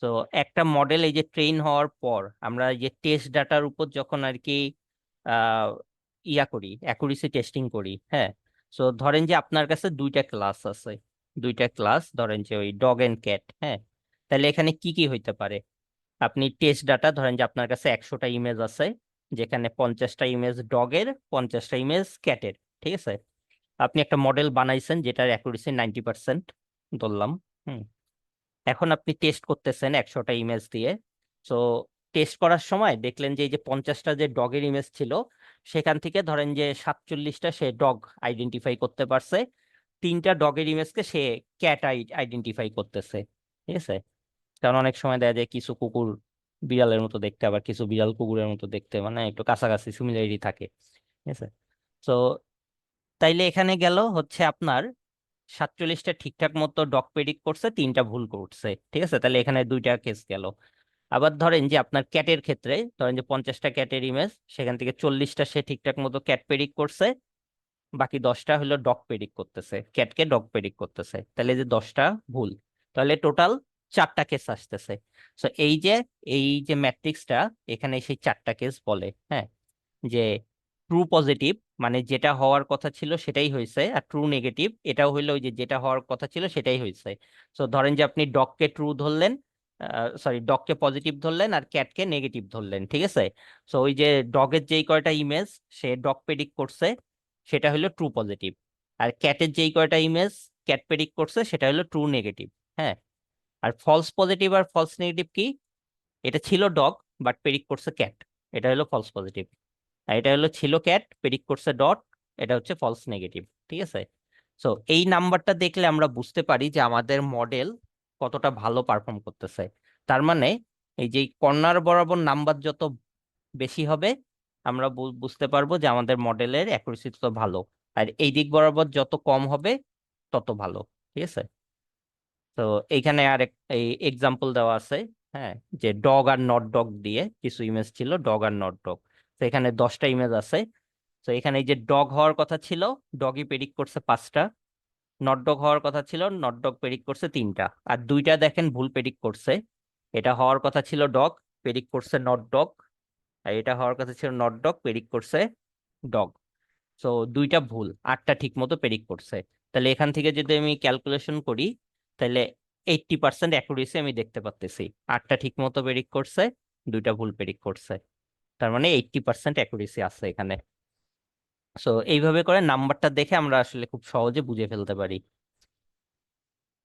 তো একটা মডেল এই যে ট্রেন হওয়ার পর আমরা এই যে টেস্ট ডাটার উপর যখন আর কি আহ ইয়া করি, অ্যাকুরেসি টেস্টিং করি। হ্যাঁ, তো ধরেন যে আপনার কাছে দুইটা ক্লাস আছে, দুইটা ক্লাস ধরেন যে ওই ডগ এন্ড ক্যাট। হ্যাঁ, তাহলে এখানে কি কি হইতে পারে? আপনি টেস্ট ডাটা ধরেন যে আপনার কাছে 100টা ইমেজ আছে, যেখানে 50টা ইমেজ ডগের, 50টা ইমেজ ক্যাটের। ঠিক আছে, আপনি একটা মডেল বানাইছেন যেটার অ্যাকুরেসি 90% ধরলাম। হুম, এখন আপনি টেস্ট করতেছেন 100টা ইমেজ দিয়ে। তো টেস্ট করার সময় দেখলেন যে এই যে 50টা যে ডগের ইমেজ ছিল, সেখান থেকে ধরেন যে 47টা সে ডগ আইডেন্টিফাই করতে পারছে, 3টা ডগের ইমেজকে সে ক্যাট আইডেন্টিফাই করতেছে। ঠিক আছে, কারণ অনেক সময় দেখা যায় কিছু কুকুর বিড়ালের মতো দেখতে, আবার কিছু বিড়াল কুকুরের মতো দেখতে, মানে একটু কাছাকাছি সিমিলারিটি থাকে। ঠিক আছে, তো তাইলে এখানে গেল হচ্ছে আপনার 47টা ঠিকঠাক মতো ডগ প্রেডিক্ট করছে, 3টা ভুল করছে। ঠিক আছে, তাহলে এখানে দুইটা কেস গেল। আবার ধরেন যে আপনার ক্যাটের ক্ষেত্রে ধরেন যে 50টা ক্যাটের ইমেজ, সেখান থেকে 40টা সে ঠিকঠাক মতো ক্যাট প্রেডিক্ট করছে, বাকি 10টা হলো ডগ প্রেডিক্ট করতেছে, ক্যাটকে ডগ প্রেডিক্ট করতেছে, তাহলে যে 10টা ভুল, তাহলে টোটাল 4টা কেস আসতেছে। তো এই যে ম্যাট্রিক্সটা এখানে সেই 4টা কেস বলে। হ্যাঁ, যে ট্রু পজিটিভ মানে যেটা হওয়ার কথা ছিল সেটাই হয়েছে, আর ট্রু নেগেটিভ এটাও হইলো ওই যে যেটা হওয়ার কথা ছিল সেটাই হয়েছে। তো ধরেন যে আপনি ডগকে ট্রু ধরলেন, সরি ডগকে পজিটিভ ধরলেন আর ক্যাটকে নেগেটিভ ধরলেন। ঠিক আছে, তো ওই যে ডগের যেই কয়টা ইমেজ সে ডগ প্রেডিক্ট করছে সেটা হলো ট্রু পজিটিভ, আর ক্যাটের যেই কয়টা ইমেজ ক্যাট প্রেডিক্ট করছে সেটা হলো ট্রু নেগেটিভ। হ্যাঁ, আর ফলস পজিটিভ আর ফলস নেগেটিভ কি? এটা ছিল ডগ বাট প্রেডিক্ট করছে ক্যাট, এটা হলো ফলস পজিটিভ। আর এটা হলো ছিল ক্যাট প্রেডিক্ট করছে ডট, এটা হচ্ছে ফলস নেগেটিভ। ঠিক আছে, সো এই নাম্বারটা দেখলে আমরা বুঝতে পারি যে আমাদের মডেল কতটা ভালো পারফর্ম করতেছে। তার মানে এই যে কর্নার বরাবর নাম্বার যত বেশি হবে আমরা বুঝতে পারবো যে আমাদের মডেলের অ্যাকুরেসি তত ভালো, আর এই দিক বরাবর যত কম হবে তত ভালো। ঠিক আছে, তো এইখানে এই এক্সাম্পল দেওয়া আছে। হ্যাঁ, যে ডগ আর নট ডগ দিয়ে কিছু ইমেজ ছিল, ডগ আর নট ডগ। তো এখানে 10টা ইমেজ আছে। তো এখানে এই যে ডগ হওয়ার কথা ছিল, ডগই প্রেডিক্ট করছে 5টা। নট ডগ হওয়ার কথা ছিল, নট ডগ প্রেডিক্ট করছে 3টা। আর 2টা দেখেন ভুল প্রেডিক্ট করছে। এটা হওয়ার কথা ছিল ডগ, প্রেডিক্ট করছে নট ডগ। আর এটা হওয়ার কথা ছিল নট ডগ, প্রেডিক্ট করছে ডগ। সো 2টা ভুল, 8টা ঠিক মতো প্রেডিক্ট করছে। তাহলে এখান থেকে যদি আমি ক্যালকুলেশন করি, তাহলে 80% অ্যাকুরেসি আমি দেখতে পাচ্তেছি। 8টা ঠিক মতো প্রেডিক্ট করছে, 2টা ভুল প্রেডিক্ট করছে। তার মানে 80% অ্যাকুরেসি আছে এখানে। সো এইভাবে করে নাম্বারটা দেখে আমরা আসলে খুব সহজে বুঝে ফেলতে পারি।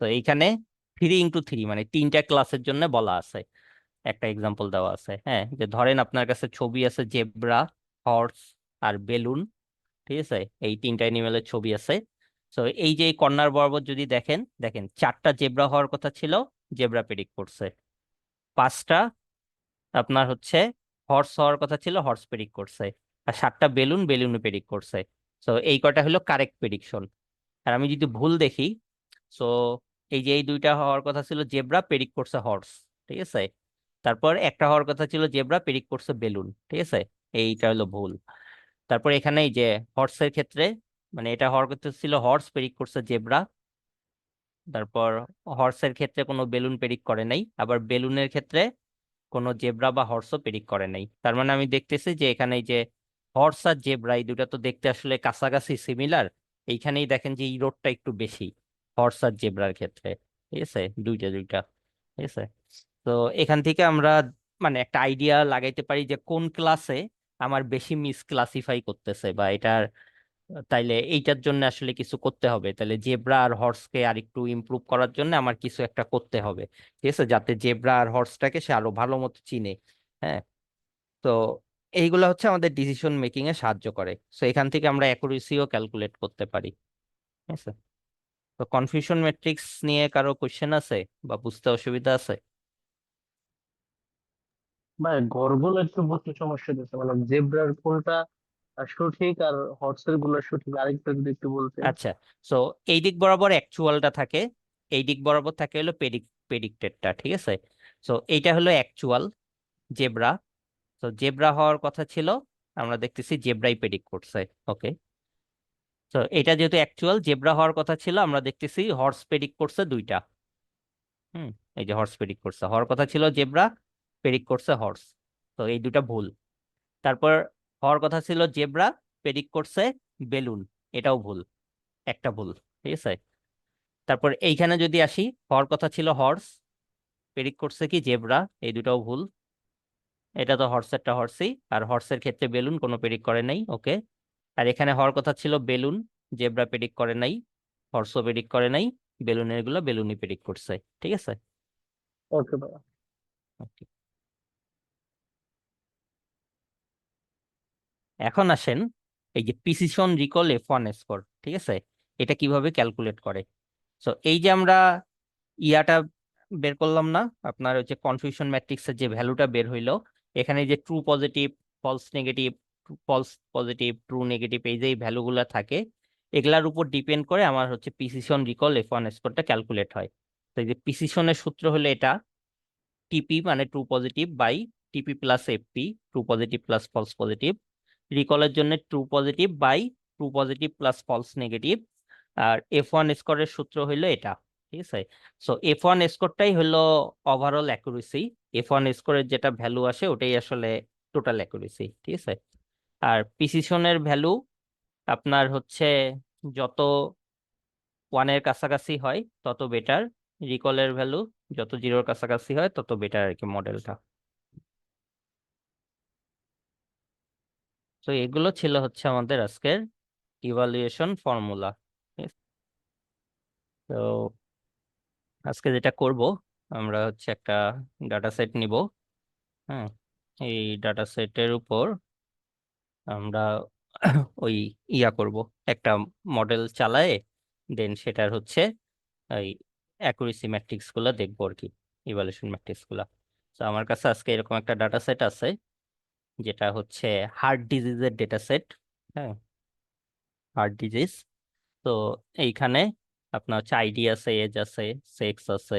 তো এইখানে 3x3 মানে 3টা ক্লাসের জন্য বলা আছে। একটা এক্সাম্পল দেওয়া আছে, হ্যাঁ, যে ধরেন আপনার কাছে ছবি আছে জেব্রা, হর্স আর বেলুন। ঠিক আছে, এই 3টা অ্যানিমেলের ছবি আছে। তো এই যে কর্নার বরাবর যদি দেখেন, দেখেন 4টা জেব্রা হওয়ার কথা ছিল, জেব্রা প্রেডিক্ট করছে। 5টা আপনার হচ্ছে হর্স হওয়ার কথা ছিল, হর্স প্রেডিক্ট করছে। আর 7টা বেলুন, বেলুন প্রেডিক্ট করছে। তো এই কটা হলো কারেক্ট প্রেডিকশন। আর আমি যদি ভুল দেখি, সো এই যে এই 2টা হওয়ার কথা ছিল জেব্রা, প্রেডিক্ট করছে হর্স। ঠিক আছে, তারপর একটা হওয়ার কথা ছিল জেব্রা, প্রেডিক্ট করছে বেলুন। ঠিক আছে, এইটা হলো ভুল। তারপর এখানে এই যে হর্সের ক্ষেত্রে, মানে এটা হওয়ার কথা ছিল হর্স, প্রেডিক্ট করছে জেব্রা। তারপর হর্সের ক্ষেত্রে কোনো বেলুন প্রেডিক্ট করে নাই, আবার বেলুনের ক্ষেত্রে কোনো জেব্রা বা হর্সও প্রেডিক্ট করে নাই। তার মানে আমি দেখতেছি যে এখানে এই যে হর্স আর জেব্রা এই দুটা তো দেখতে আসলে কাছাকাছি সিমিলার। এইখানেই দেখেন যে এই রোডটা একটু বেশি হর্স আর জেব্রার ক্ষেত্রে। ঠিক আছে, দুইটা দুইটা। ঠিক আছে, তো এখান থেকে আমরা মানে একটা আইডিয়া লাগাইতে পারি যে কোন ক্লাসে আমার বেশি মিস ক্লাসিফাই করতেছে, বা এটার তাইলে এইটার জন্য আসলে কিছু করতে হবে। তাহলে জেব্রা আর হর্সকে আর একটু ইমপ্রুভ করার জন্য আমার কিছু একটা করতে হবে। ঠিক আছে, যাতে জেব্রা আর হর্সটাকে সে আরো ভালো মতো চিনে। হ্যাঁ, তো এইগুলা হচ্ছে আমাদের ডিসিশন মেকিং এ সাহায্য করে। সো এখান থেকে আমরা অ্যাকুরেসিও ক্যালকুলেট করতে পারি। ঠিক আছে, তো কনফিউশন ম্যাট্রিক্স নিয়ে কারো কোশ্চেন আছে বা বুঝতে অসুবিধা আছে? ভাই গরগোল একটু বুঝতে সমস্যা দিচ্ছে, মানে জেব্রার কোনটা সঠিক আর হর্সের গুলো সঠিক, আরেকটা যদি একটু বলতেন। আচ্ছা, সো এই দিক বরাবর অ্যাকচুয়ালটা থাকে, এই দিক বরাবর থাকে হলো প্রেডিক্টেডটা। ঠিক আছে, সো এইটা হলো অ্যাকচুয়াল জেব্রা। তো জেব্রা হওয়ার কথা ছিল, আমরা দেখতেছি জেব্রাই প্রেডিক্ট করছে। ওকে, তো এটা যেহেতু অ্যাকচুয়াল জেব্রা হওয়ার কথা ছিল, আমরা দেখতেছি হর্স প্রেডিক্ট করছে 2টা। হুম, এই যে হর্স প্রেডিক্ট করছে, হওয়ার কথা ছিল জেব্রা, প্রেডিক্ট করছে হর্স। তো এই 2টা ভুল। তারপর হওয়ার কথা ছিল জেব্রা, প্রেডিক্ট করছে বেলুন, এটাও ভুল, একটা ভুল। ঠিক আছে, তারপর এইখানে যদি আসি, হওয়ার কথা ছিল হর্স, প্রেডিক্ট করছে কি জেব্রা, এই 2টাও ভুল। এটা তো হর্সেরটা হর্সই, আর হর্সের ক্ষেত্রে বেলুন কোনো প্রেডিক্ট করে নাই। ওকে, আর এখানে হওয়ার কথা ছিল বেলুন, জেব্রা প্রেডিক্ট করে নাই, হর্সও প্রেডিক্ট করে নাই, বেলুনের গুলো বেলুনই প্রেডিক্ট করছে। ঠিক আছে, ওকে ভাই। Okay. এখন আসেন এই যে প্রিসিশন রিকল F1 স্কোর। ঠিক আছে, এটা কিভাবে ক্যালকুলেট করে। সো এই যে আমরা ইয়াটা বের করলাম না, আপনার হচ্ছে কনফিউশন ম্যাট্রিক্সের যে ভ্যালুটা বের হইলো, এখানে যে true positive, false negative, false positive, true negative, এই যে ভ্যালুগুলো থাকে, এগুলার উপর ডিপেন্ড করে আমার হচ্ছে প্রিসিশন রিকল F1 স্কোরটা ক্যালকুলেট হয়। তো এই যে প্রিসিশনের সূত্র হলো এটা, টিপি মানে true positive by TP plus FP, true positive plus false positive. রিকলের জন্য true positive by true positive plus false negative. আর F1 স্কোরের সূত্র হইলো এটা। ঠিক আছে, সো F1 স্কোরটাই হলো ওভারঅল অ্যাকুরেসি। F1 স্কোরের যেটা ভ্যালু আসে ওটাই আসলে টোটাল অ্যাকুরেসি। ঠিক আছে, আর প্রিসিশনের ভ্যালু আপনার হচ্ছে যত 1-এর কাছাকাছি হয় তত বেটার, রিকলের ভ্যালু যত 0-এর কাছাকাছি হয় তত বেটার আর কি মডেলটা। তো এগুলো ছিল হচ্ছে আমাদের আজকের ইভালুয়েশন ফর্মুলা। তো আজকে যেটা করব, আমরা হচ্ছে একটা ডাটা সেট নিব। হ্যাঁ, এই ডাটা সেটের উপর আমরা ওই ইয়া করব, একটা মডেল চালায়ে দেন সেটার হচ্ছে এই অ্যাকুরেসি ম্যাট্রিক্স গুলো দেখবো আর কি, ইভালুয়েশন ম্যাট্রিক্স গুলা। তো আমার কাছে আজকে এরকম একটা ডাটা সেট আছে, যেটা হচ্ছে হার্ট ডিজিজের ডেটা সেট। হ্যাঁ, হার্ট ডিজিজ। তো এইখানে আপনার হচ্ছে আইডি আছে, এজ আছে, সেক্স আছে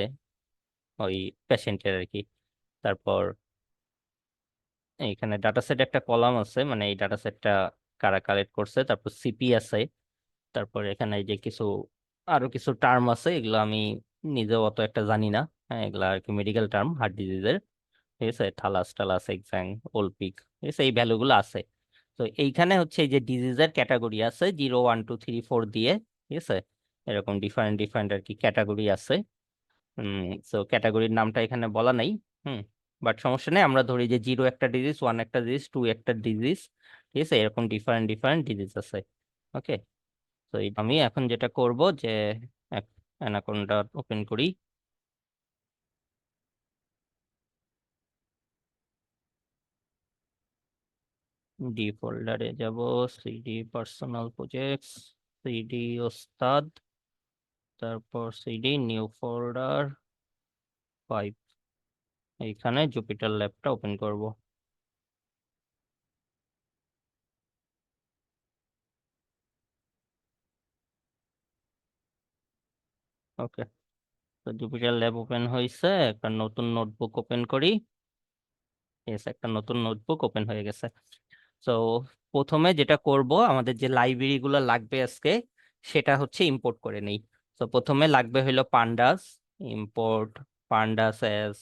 ওই পেশেন্টের আর কি। তারপর এইখানে ডাটা সেট একটা কলাম আছে, মানে এই ডাটা সেটটা কারা কালেক্ট করছে, তারপর সিপি আছে। তারপর এখানে এই যে কিছু আরো কিছু টার্ম আছে, এগুলো আমি নিজেও অত একটা জানি না। হ্যাঁ, এগুলা আর কি মেডিকেল টার্ম হার্ট ডিজিজের। ঠিক আছে, থালাস টালাস এক্সাং ওলপিক, ঠিক আছে, এই ভ্যালুগুলো আছে। তো এইখানে হচ্ছে এই যে ডিজিজের ক্যাটাগরি আছে 0 1 2 3 4 দিয়ে। ঠিক আছে, এরকম ডিফারেন্ট ডিফারেন্ট আর কি ক্যাটাগরি আছে। তো ক্যাটাগরির নামটা এখানে বলা নাই। হুম, বাট সমস্যা নেই, আমরা ধরি যে 0 একটা ডিজিজ, 1 একটা ডিজিজ, 2 একটা ডিজিজ। ঠিক আছে, এরকম ডিফারেন্ট ডিফারেন্ট ডিজিজ আছে। ওকে, তো আমি এখন যেটা করব যে অ্যানাকোন্ডা ওপেন করি। ডি ফোল্ডারে যাব, সিডি পার্সোনাল প্রজেক্টস, সিডি ওস্তাদ, তারপর সিডি নিউ ফোল্ডার 5, এইখানে জুপিটার ল্যাবটা ওপেন করব। ওকে, তো জুপিটার ল্যাব ওপেন হয়েছে। একটা নতুন নোটবুক ওপেন করি। এস, একটা নতুন নোটবুক ওপেন হয়ে গেছে। তো প্রথমে যেটা করব, আমাদের যে লাইব্রেরি গুলো লাগবে আজকে, সেটা হচ্ছে ইম্পোর্ট করে নেই। তো প্রথমে লাগবে হলো pandas, import pandas S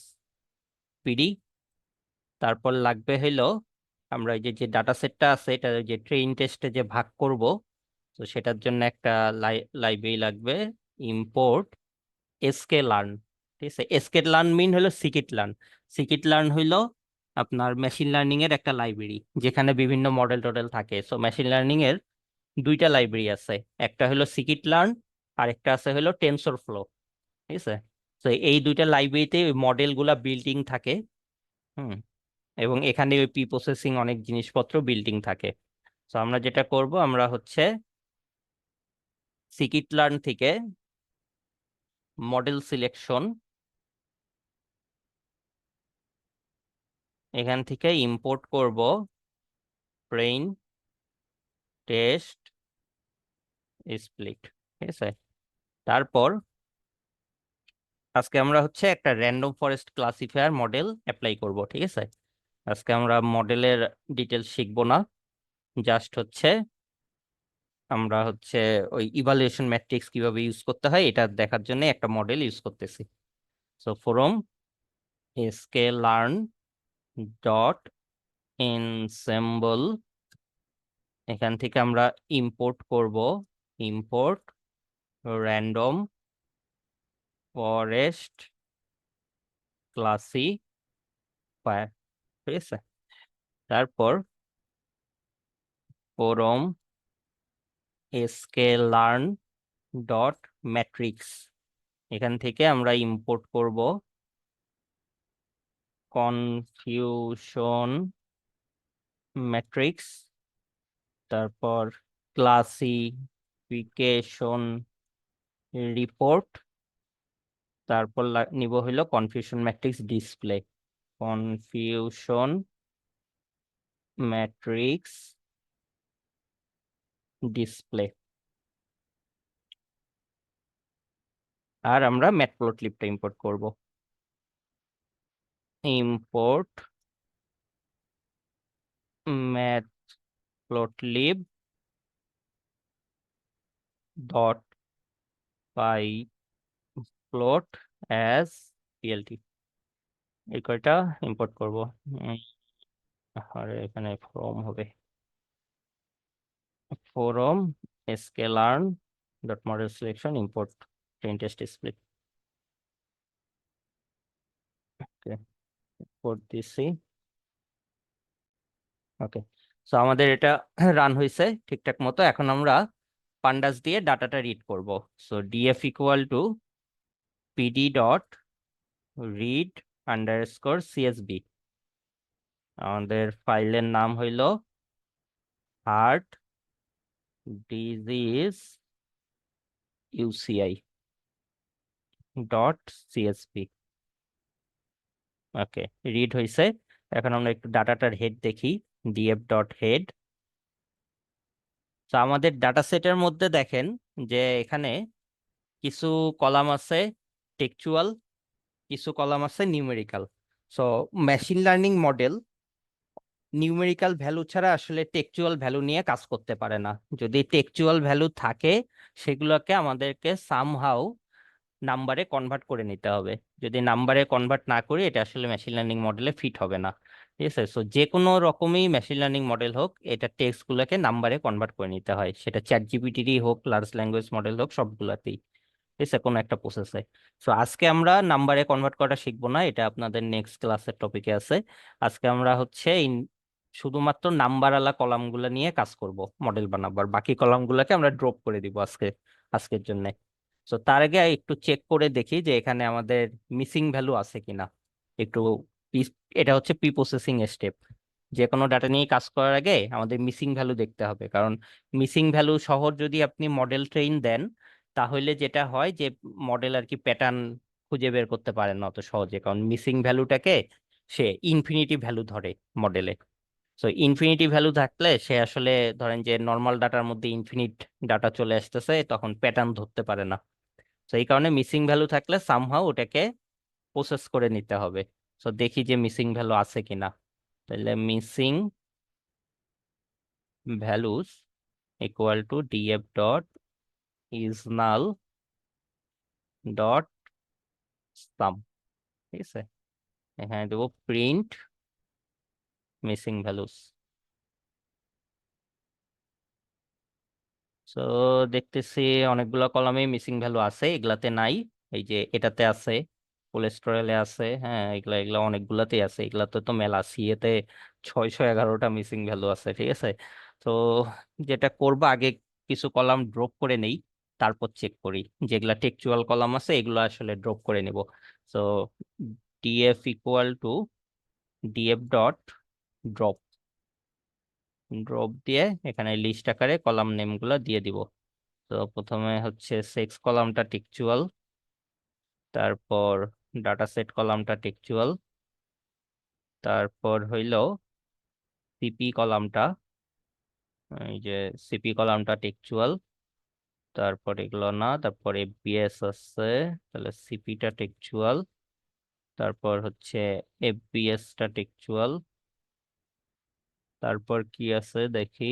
PD. তারপর লাগবে হলো আমরা এই যে যে ডাটা সেটটা আছে, এটা ওই যে ট্রেইন টেস্টে যে ভাগ করব, তো সেটার জন্য একটা লাইব্রেরি লাগবে, ইম্পোর্ট এসকে লার্ন। ঠিক আছে, এসকে লার্ন মিন হলো সিকিট লার্ন। সিকিট লার্ন হইলো আপনার মেশিন লার্নিং এর একটা লাইব্রেরি, যেখানে বিভিন্ন মডেল টডেল থাকে। সো মেশিন লার্নিং এর দুইটা লাইব্রেরি আছে, একটা হলো সিকিট লার্ন আর একটা আছে হলো টেনসর ফ্লো। ঠিক আছে, তো এই দুইটা লাইব্রেরিতে ওই মডেল গুলা বিল্ডিং থাকে। হুম, এবং এখানে ওই পি প্রসেসিং অনেক জিনিসপত্র বিল্ডিং থাকে। তো আমরা যেটা করব, আমরা হচ্ছে সিকিট লার্ন থেকে মডেল সিলেকশন, এখান থেকে ইম্পোর্ট করব ব্রেইন টেস্ট স্প্লিট। ঠিক আছে, তারপর আজকে আমরা হচ্ছে একটা random forest classifier model apply করব। ঠিক আছে, আজকে আমরা মডেলের ডিটেলস শিখবো না, জাস্ট হচ্ছে আমরা হচ্ছে ওই ইভালুয়েশন ম্যাট্রিক্স কিভাবে ইউজ করতে হয় এটা দেখার জন্য একটা মডেল ইউজ করতেছি। So from sklearn dot ensemble, এখান থেকে আমরা ইম্পোর্ট করব, ইম্পোর্ট র্যান্ডম ফরেস্ট ক্লাসিফায়ার। ঠিক আছে, তারপর ফ্রম sklearn ডট ম্যাট্রিক্স, এখান থেকে আমরা ইম্পোর্ট করব কনফিউশন ম্যাট্রিক্স, তারপর ক্লাসিফিকেশন রিপোর্ট, তারপর নিব হইলো confusion matrix display, confusion matrix display. আর আমরা ম্যাটপ্লটলিবটা ইম্পোর্ট করব, import matplotlib dot pyplot as PLT, এই কয়টা ইম্পোর্ট করব। আর এখানে ফ্রম হবে, from sklearn dot model selection import train test split. Import দিছি। ওকে, সো আমাদের এটা রান হয়েছে ঠিকঠাক মতো। এখন আমরা পান্ডাস দিয়ে ডাটাটা রিড করব। So DF equal to PD dot read underscore CSB, আমাদের ফাইলের নাম হইল heart disease UCI dot CSV। ওকে, রিড হয়েছে। এখন আমরা একটু ডাটাটার হেড দেখি, df ডট হেড। তো আমাদের ডাটা সেটের মধ্যে দেখেন যে এখানে কিছু কলাম আছে টেক্সচুয়াল, কিছু কলাম আছে numerical. So machine learning model numerical value ছাড়া আসলে টেক্সচুয়াল ভ্যালু নিয়ে কাজ করতে পারে না। যদি টেক্সচুয়াল ভ্যালু থাকে সেগুলোকে আমাদেরকে সামহাউ নাম্বারে কনভার্ট করে নিতে হবে। যদি নাম্বারে কনভার্ট না করি এটা আসলে মেশিন লার্নিং মডেলে ফিট হবে না। ঠিক আছে, সো যে কোনো রকমই মেশিন লার্নিং মডেল হোক, এটা টেক্সট গুলোকে নাম্বারে কনভার্ট করে নিতে হয়, সেটা চ্যাট জিপিটিরই হোক, লার্জ ল্যাঙ্গুয়েজ মডেল হোক, সবগুলাতেই। ঠিক আছে, কোনো একটা প্রসেসে। সো আজকে আমরা নাম্বারে কনভার্ট করা শিখবো না, এটা আপনাদের নেক্সট ক্লাসের টপিকে আছে। আজকে আমরা হচ্ছে শুধুমাত্র নাম্বার আলা কলামগুলো নিয়ে কাজ করব মডেল বানাবার, বাকি কলামগুলোকে আমরা ড্রপ করে দিব আজকের জন্য। তো তার আগে একটু চেক করে দেখি যে এখানে আমাদের মিসিং ভ্যালু আছে কিনা। একটু এটা হচ্ছে প্রি প্রসেসিং স্টেপ। যে কোনো ডাটা নিয়ে কাজ করার আগে আমাদের মিসিং ভ্যালু দেখতে হবে, কারণ মিসিং ভ্যালু সহ যদি আপনি মডেল ট্রেন দেন তাহলে যেটা হয় যে মডেল আর কি প্যাটার্ন খুঁজে বের করতে পারে না অত সহজে, কারণ মিসিং ভ্যালুটাকে সে ইনফিনিটি ভ্যালু ধরে মডেলে। সো ইনফিনিটি ভ্যালু থাকলে সে আসলে ধরেন যে নর্মাল ডাটার মধ্যে ইনফিনিট ডাটা চলে আসতেছে, তখন প্যাটার্ন ধরতে পারে না। তো এই কারণে মিসিং ভ্যালু থাকলে সামহাউ ওটাকে প্রসেস করে নিতে হবে। সো দেখি যে মিসিং ভ্যালু আছে কিনা। তাহলে missing values equal to df dot is null dot sum. ঠিক আছে, এখানে দেবো প্রিন্ট মিসিং ভ্যালুস। সো দেখতেছি অনেকগুলো কলামে মিসিং ভ্যালু আছে, এগুলাতে নাই। এই যে এটাতে আছে, কোলেস্টেরলে আছে, হ্যাঁ এগুলা এগুলা অনেকগুলাতেই আছে। এগুলাতে তো মেলা, সিএতে 611টা মিসিং ভ্যালু আছে। ঠিক আছে, তো যেটা করবো আগে কিছু কলাম ড্রপ করে নেই, তারপর চেক করি। যেগুলা টেক্সচুয়াল কলাম আছে এগুলো আসলে ড্রপ করে নিব। So df equal to df dot drop. Drop দিয়ে এখানে লিস্ট আকারে কলাম নেম গুলা দিয়ে দিব। তো প্রথমে হচ্ছে সেক্স কলামটা টেক্সচুয়াল, তারপর ডাটা সেট কলামটা টেক্সচুয়াল, তারপর হইল সিপি কলামটা, এই যে সিপি কলামটা টেক্সচুয়াল, তারপর এগুলো না, তারপর এফবিএস আছে, তাহলে সিপিটা টেক্সচুয়াল, তারপর হচ্ছে এফবিএস টা টেক্সচুয়াল, তারপর কি আছে দেখি,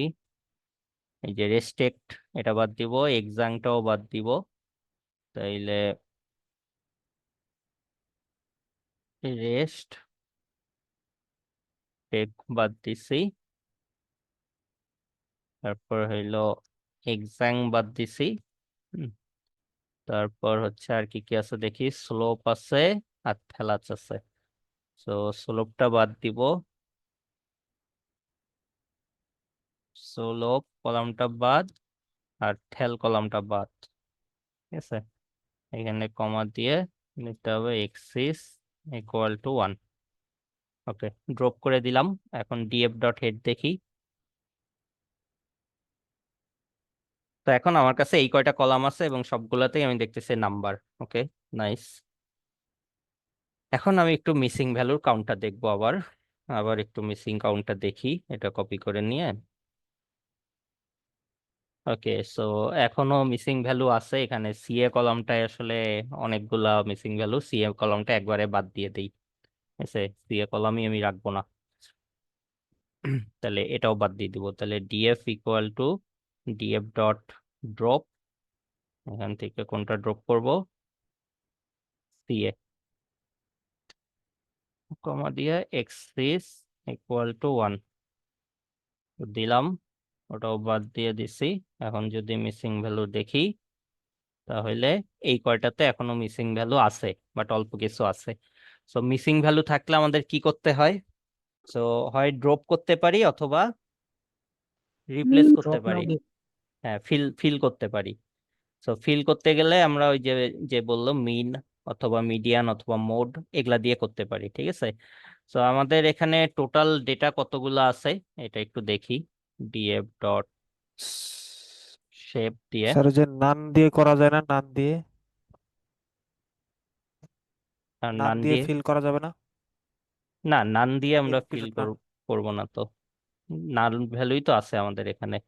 এই যে রেস্ট্রিক্ট এটা বাদ দিব, এক্সাংটাও বাদ দিব। তাইলে রেস্ট টেক বাদ দিছি, তারপর হইলো এক্সাং বাদ দিছি। হুম, তারপর হচ্ছে আর কি কি আছে দেখি, স্লোপ আছে আর থেলাচ আছে। তো স্লোপটা বাদ দিব, স্লোপ কলামটা বাদ আর ঠেল কলামটা বাদ। ঠিক আছে, এখানে কমা দিয়ে নিতে হবে axis equal to 1। Okay, drop করে দিলাম। এখন df ডট হেড দেখি। তো এখন আমার কাছে এই কয়টা কলাম আছে এবং সবগুলাতেই আমি দেখতেছি নাম্বার। ওকে, নাইস। এখন আমি একটু মিসিং ভ্যালুর কাউন্টটা দেখবো আবার আবার একটু মিসিং কাউন্টটা দেখি, এটা কপি করে নিয়ে। ওকে, সো এখনো মিসিং ভ্যালু আছে এখানে। সিএ কলামটায় আসলে অনেকগুলা মিসিং ভ্যালু, সিএ কলামটা একবারে বাদ দিয়ে দিই। ঠিক আছে, সিএ কলামই আমি রাখবো না। তাহলে এটাও বাদ দিয়ে দিব। তাহলে DF equal to DF dot drop, এখান থেকে কোনটা ড্রপ করব, সিএ, কমা দিয়ে এক্সিস ইকুয়াল টু 1 দিলাম, ওটাও বাদ দিয়ে দিছি। এখন যদি মিসিং ভ্যালু দেখি তাহলে এই কয়টাতে এখনো মিসিং ভ্যালু আছে, বাট অল্প কিছু আছে। সো মিসিং ভ্যালু থাকলে আমাদের কি করতে হয়? সো হয় ড্রপ করতে পারি অথবা রিপ্লেস করতে ড্রপ পারি। নাও দিয়ে হ্যাঁ, ফিল করতে পারি। সো ফিল করতে গেলে আমরা ওই যে যে বললো মিন অথবা মিডিয়ান অথবা মোড, এগুলা দিয়ে করতে পারি। ঠিক আছে, সো আমাদের এখানে টোটাল ডেটা কতগুলো আছে এটা একটু দেখি। ডিএফ ডট শেপ দিয়ে স্যার ওই যে নান দিয়ে করা যায় না, নান দিয়ে আর নান নান দিয়ে দিয়ে ফিল করা যাবে না, না, নান দিয়ে আমরা ফিল ইনপুটের নান। করবো না তো, নাল ভ্যালুই তো আছে আমাদের এখানে।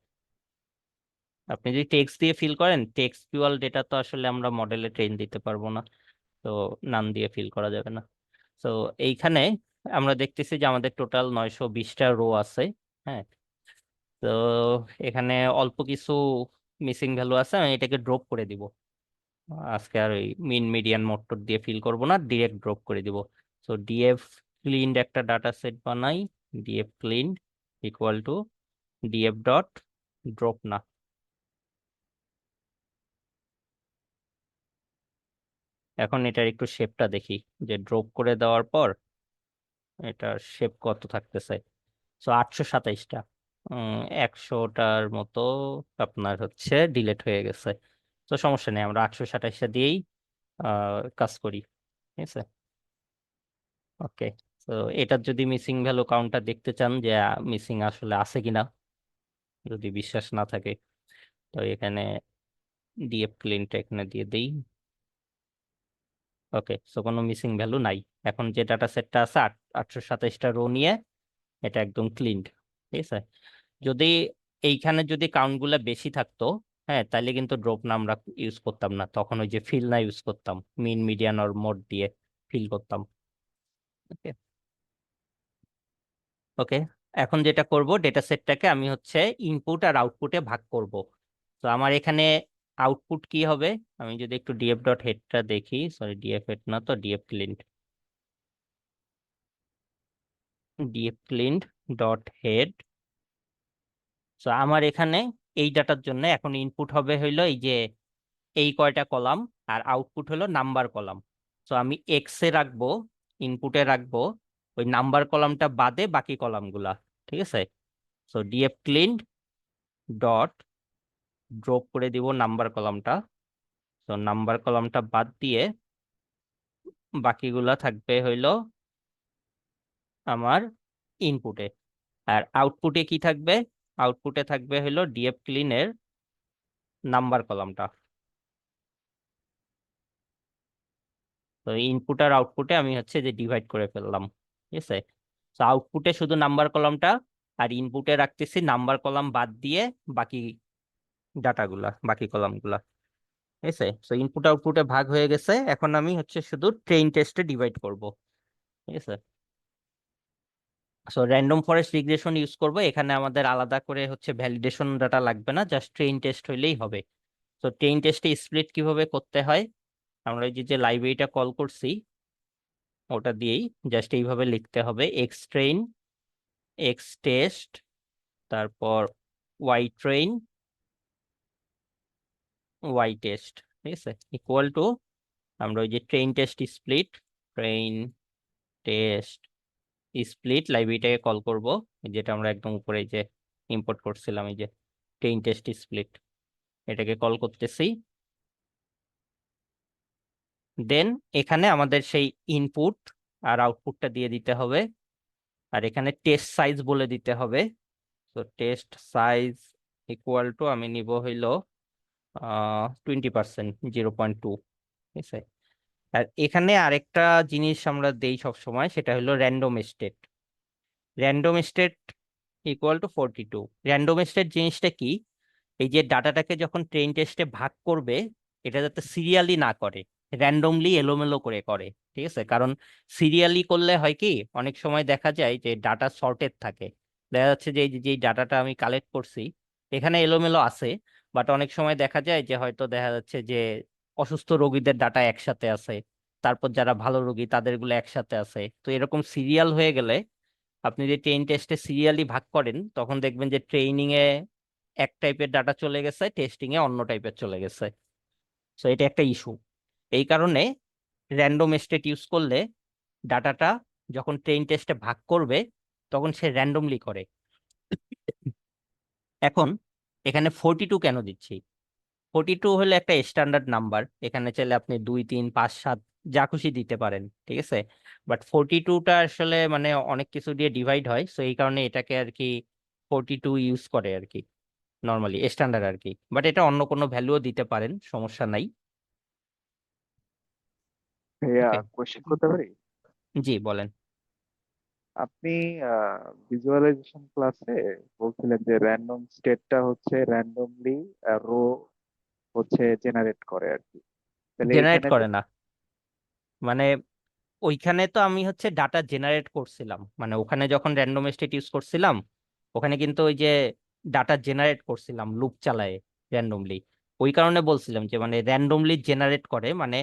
আপনি যদি টেক্সট দিয়ে ফিল করেন, টেক্সচুয়াল ডেটা তো আসলে আমরা মডেলে ট্রেন দিতে পারবো না, তো নান দিয়ে ফিল করা যাবে না। তো এইখানে আমরা দেখতেছি যে আমাদের টোটাল 920টা রো আছে। হ্যাঁ, তো এখানে অল্প কিছু মিসিং ভ্যালু আছে, আমি এটাকে ড্রপ করে দিব। আজকে আর ওই মিন মিডিয়ান মোড টোড দিয়ে ফিল করব না, ডিরেক্ট ড্রপ করে দিব। সো ডিএফ ক্লিনড একটা ডাটা সেট বানাই, DF cleaned equal to DF dot drop না। এখন এটার একটু শেপটা দেখি, যে ড্রপ করে দেওয়ার পর এটার শেপ কত থাকতেছে। সো 827টা, 100টার মতো আপনার হচ্ছে ডিলেট হয়ে গেছে। তো সমস্যা নেই, আমরা 827টা দিয়েই কাজ করি। ঠিক আছে, ওকে। তো এটার যদি মিসিং ভ্যালু কাউন্টটা দেখতে চান যে মিসিং আসলে আছে কিনা, যদি বিশ্বাস না থাকে, তো এখানে ডিএফ ক্লিনটা এখানে দিয়ে দিই। ওকে, সো কোনো মিসিং ভ্যালু নাই। এখন যে ডাটা সেটটা আছে 827টা রো নিয়ে, এটা একদম ক্লিনড। ঠিক আছে, যদি এইখানে যদি কাউন্ট গুলা বেশি থাকতো, হ্যাঁ, তাহলে কিন্তু ড্রপ না আমরা ইউজ করতাম না, তখন ওই যে ফিল না ইউজ করতাম, মিন মিডিয়ান আর মোড দিয়ে ফিল করতাম। ওকে ওকে, এখন যেটা করব, ডেটা সেটটাকে আমি হচ্ছে ইনপুট আর আউটপুটে ভাগ করব। তো আমার এখানে আউটপুট কি হবে, আমি যদি একটু ডিএফ ডট হেডটা দেখি, সরি ডিএফ হেড না তো, ডিএফ ক্লিন্ড, ডিএফ ক্লিন্ড ডট হেড। তো আমার এখানে এই ডাটার জন্য এখন ইনপুট হবে হইলো এই যে এই কয়টা কলাম, আর আউটপুট হলো নাম্বার কলাম। তো আমি এক্স এ রাখবো, ইনপুটে রাখবো ওই নাম্বার কলামটা বাদে বাকি কলামগুলা। ঠিক আছে, সো ডিএফ ক্লিন্ড ডট ড্রপ করে দিব নাম্বার কলামটা। তো নাম্বার কলামটা বাদ দিয়ে বাকিগুলা থাকবে হইলো আমার ইনপুটে। আর আউটপুটে কি থাকবে, আউটপুটে থাকবে হইলো ডিএফ ক্লিনের নাম্বার কলামটা। তো ইনপুট আর আউটপুটে আমি হচ্ছে যে ডিভাইড করে ফেললাম। ঠিক আছে, তো আউটপুটে শুধু নাম্বার কলামটা, আর ইনপুটে রাখতেছি নাম্বার কলাম বাদ দিয়ে বাকি ডাটাগুলা, বাকি কলামগুলা। ঠিক আছে, তো ইনপুট আউটপুটে ভাগ হয়ে গেছে, এখন আমি হচ্ছে শুধু ট্রেইন টেস্টে ডিভাইড করব। ঠিক আছে, so random forest regression use করব, এখানে আমাদের আলাদা করে হচ্ছে ভ্যালিডেশন ডাটা লাগবে না, জাস্ট ট্রেইন টেস্ট হইলেই হবে। তো ট্রেইন টেস্টে স্প্লিট কিভাবে করতে হয়, আমরা এই যে লাইব্রেরিটা কল করছি ওটা দিয়েই জাস্ট এইভাবে লিখতে হবে, এক্স ট্রেইন, এক্স টেস্ট, তারপর ওয়াই ট্রেইন, ওয়াই টেস্ট। ঠিক আছে, ইকুয়াল টু আমরা ওই যে train test split, train test split লাইব্রেরিটাকে কল করব, যেটা আমরা একদম উপরে এই যে ইম্পোর্ট করছিলাম, এই যে ট্রেইন টেস্ট স্প্লিট, এটাকে কল করতেছি। দেন এখানে আমাদের সেই ইনপুট আর আউটপুটটা দিয়ে দিতে হবে, আর এখানে টেস্ট সাইজ বলে দিতে হবে। তো টেস্ট সাইজ ইকুয়াল টু আমি নিব হইলো 20%, 0.2। ঠিক আছে, আর এখানে আরেকটা জিনিস আমরা দেই সব সময়, সেটা হলো random state. Random state equal to 42। Random state জিনিসটা কি, এই যে ডাটাটাকে যখন ট্রেন টেস্টে ভাগ করবে, এটা যাতে সিরিয়ালি না করে, র্যান্ডমলি এলোমেলো করে করে। ঠিক আছে, কারণ সিরিয়ালি করলে হয় কি, অনেক সময় দেখা যায় যে ডাটা সর্টেড থাকে, দেখা যাচ্ছে যে এই যে ডাটাটা আমি কালেক্ট করছি এখানে এলোমেলো আছে, বাট অনেক সময় দেখা যায় যে হয়তো দেখা যাচ্ছে যে অসুস্থ রোগীদের ডাটা একসাথে আছে, তারপর যারা ভালো রোগী তাদেরগুলো একসাথে আছে। তো এরকম সিরিয়াল হয়ে গেলে, আপনি যে ট্রেন টেস্টে সিরিয়ালি ভাগ করেন, তখন দেখবেন যে ট্রেনিং এ এক টাইপের ডাটা চলে গেছে, টেস্টিং এ অন্য টাইপের চলে গেছে। সো এটা একটা ইস্যু। এই কারণে র্যান্ডম স্টেট ইউজ করলে ডাটাটা যখন ট্রেন টেস্টে ভাগ করবে, তখন সে র্যান্ডমলি করে। এখন এখানে 42 কেন দিচ্ছি, 42 হলো একটা স্ট্যান্ডার্ড নাম্বার, এখানে চাইলে আপনি 2 3 5 7 যা খুশি দিতে পারেন। ঠিক আছে, বাট 42টা আসলে অনেক কিছু দিয়ে ডিভাইড হয়, সো এই কারণে এটাকে আর কি 42 ইউজ করে আর কি। নর্মালি স্ট্যান্ডার্ড আর কি, বাট এটা অন্য কোনো ভ্যালুও দিতে পারেন, সমস্যা নাই। ভাইয়া ওকে, কোশ্চেন করতে পারি? জি বলেন। আপনি ভিজুয়ালাইজেশন ক্লাসে বলছিলেন যে র্যান্ডম স্টেটটা হচ্ছে র্যান্ডমলি রো হচ্ছে জেনারেট করে আর কি। তাহলে জেনারেট এখানে করে না, মানে ওইখানে তো আমি হচ্ছে ডাটা জেনারেট করছিলাম, মানে ওখানে যখন র্যান্ডম স্টেট ইউজ করছিলাম ওখানে কিন্তু ওই যে ডাটা জেনারেট করছিলাম লুপ চালায়ে র্যান্ডমলি। ওই কারণে বলছিলাম যে মানে র্যান্ডমলি জেনারেট করে, মানে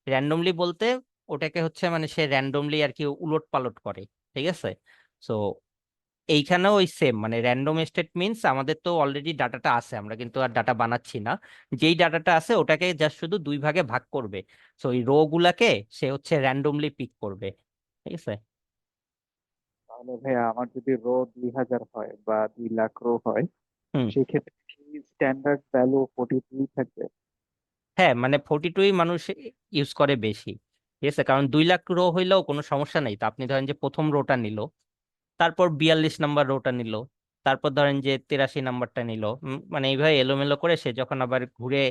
র্যান্ডমলি বলতে ওটাকে হচ্ছে মানে সে র্যান্ডমলি আর কি উলট পালট করে, ঠিক আছে। সো এইখানেও ওই সেম, মানে র্যান্ডম স্টেট মিনস আমাদের তো অলরেডি ডাটাটা আছে, আমরা কিন্তু আর ডাটা বানাচ্ছি না। যেই ডাটাটা আছে ওটাকে জাস্ট শুধু দুই ভাগে ভাগ করবে। সো এই রো গুলাকে সে হচ্ছে র্যান্ডমলি পিক করবে, ঠিক আছে। তাহলে ভাইয়া আমার যদি রো 2000 হয় বা 2 লাখ রো হয়, হুম। সেক্ষেত্রে কি স্ট্যান্ডার্ড ভ্যালু 42 থাকবে? হ্যাঁ, মানে 42ই মানুষ ইউজ করে বেশি, ঠিক আছে, কারণ 2 লাখ রো হইলেও কোনো সমস্যা নেই। তো আপনি ধরেন যে প্রথম রোটা নিল, তারপর 42 নাম্বার রোটা নিল, তারপর ধরেন যে 83 নাম্বারটা নিল, মানে এইভাবে এলোমেলো করে সে যখন আবার ঘুরে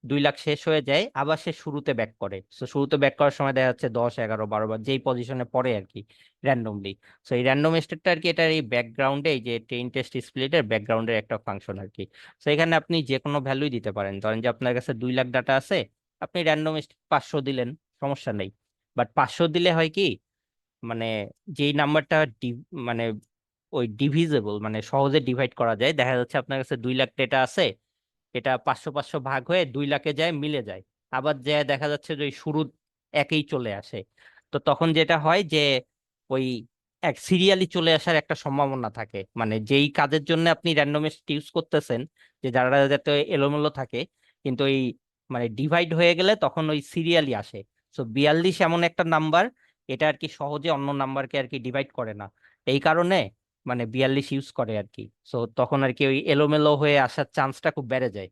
2 লাখ শেষ হয়ে যায় আবার সে শুরুতে ব্যাক করে। তো শুরুতে ব্যাক করার সময় দেখা যাচ্ছে 10 11 12 বার যেই পজিশনে পড়ে আর কি র্যান্ডমলি। সো এই র্যান্ডম স্টেটটা আর কি এটার এই ব্যাকগ্রাউন্ডে, এই যে ট্রেন টেস্ট স্প্লিটের ব্যাকগ্রাউন্ডের একটা ফাংশন আর কি। তো এখানে আপনি যে কোনো ভ্যালুই দিতে পারেন, ধরেন যে আপনার কাছে 2 লাখ ডাটা আছে, আপনি র্যান্ডম 500 দিলেন, সমস্যা নেই। বাট 500 দিলে হয় কি, মানে যেই নাম্বারটা মানে ওই ডিভিজেবল, মানে সহজে ডিভাইড করা যায়, দেখা যাচ্ছে আপনার কাছে 2 লাখ ডেটা আছে, এটা 500 500 ভাগ হয়ে 2 লাখে যায়, মিলে যায়। আবার যে দেখা যাচ্ছে যে ওই শুরু একই চলে আসে। তো তখন যেটা হয় যে ওই এক সিরিয়ালি চলে আসার একটা সম্ভাবনা থাকে, মানে যেই কাজের জন্য আপনি র্যান্ডমিস্ট ইউজ করতেছেন, যে যারা যাতে এলোমেলো থাকে, কিন্তু এই মানে ডিভাইড হয়ে গেলে তখন ওই সিরিয়ালি আসে। সো 42 এমন একটা নাম্বার, এটা আর কি সহজে অন্য নাম্বারকে আর কি ডিভাইড করে না। এই কারণে মানে 42 ইউজ করে আর কি। সো তখন আর কি ওই এলোমেলো হয়ে আসার চান্সটা খুব বেড়ে যায়।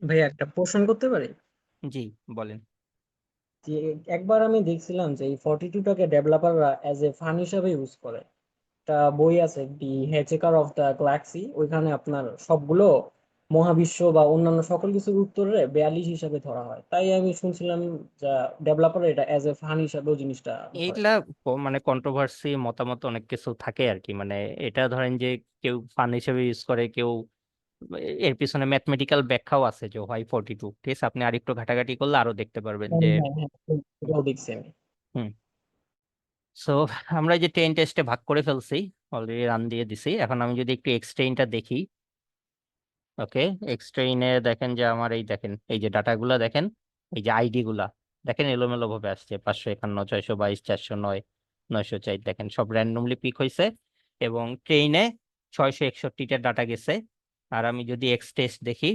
ভাইয়া একটা প্রশ্ন করতে পারি? জি বলেন। যে একবার আমি দেখছিলাম যে এই 42টাকে ডেভেলপাররা অ্যাজ এ ফান হিসাবে ইউজ করে। একটা বই আছে, দি হ্যাচেকার অফ দ্য গ্যালাক্সি, ওইখানে আপনার সবগুলো মহাবিশ্ব বা অন্যান্য সকল কিছুর উত্তরে 42 হিসাবে ধরা হয়। তাই আমি শুনছিলাম যা ডেভেলপার এটা অ্যাজ এ ফান হিসাবেও জিনিসটা ধরে। এইগুলা মানে কন্ট্রোভার্সি মতামত অনেক কিছু থাকে আর কি, মানে এটা ধরেন যে কেউ ফান হিসেবে ইউজ করে, কেউ এর পিছনে ম্যাথমেটিক্যাল ব্যাখ্যাও আছে যে হয় 42, ঠিক আছে, আপনি আরেকটু ঘাটাঘাটি করলে আরো দেখতে পারবেন হ্যাঁ যে হ্যাঁ হ্যাঁ, এটাও দেখছি আমি। হুম। সো আমরা এই যে ট্রেন টেস্টে ভাগ করে ফেলছি, অলরেডি রান দিয়ে দিছি। এখন আমি যদি একটু এক্সট্রেইনটা দেখি, ওকে, এক্সট্রেইনে দেখেন যে আমার এই দেখেন এই যে ডাটাগুলা দেখেন, এই যে আইডি গুলা দেখেন এলোমেলো ভাবে আসছে, 551 622 409 904, দেখেন সব র্যান্ডমলি পিক হয়েছে। এবং ট্রেইনে 661টা ডাটা গেছে। আর আমি যদি এক্স টেস্ট দেখি,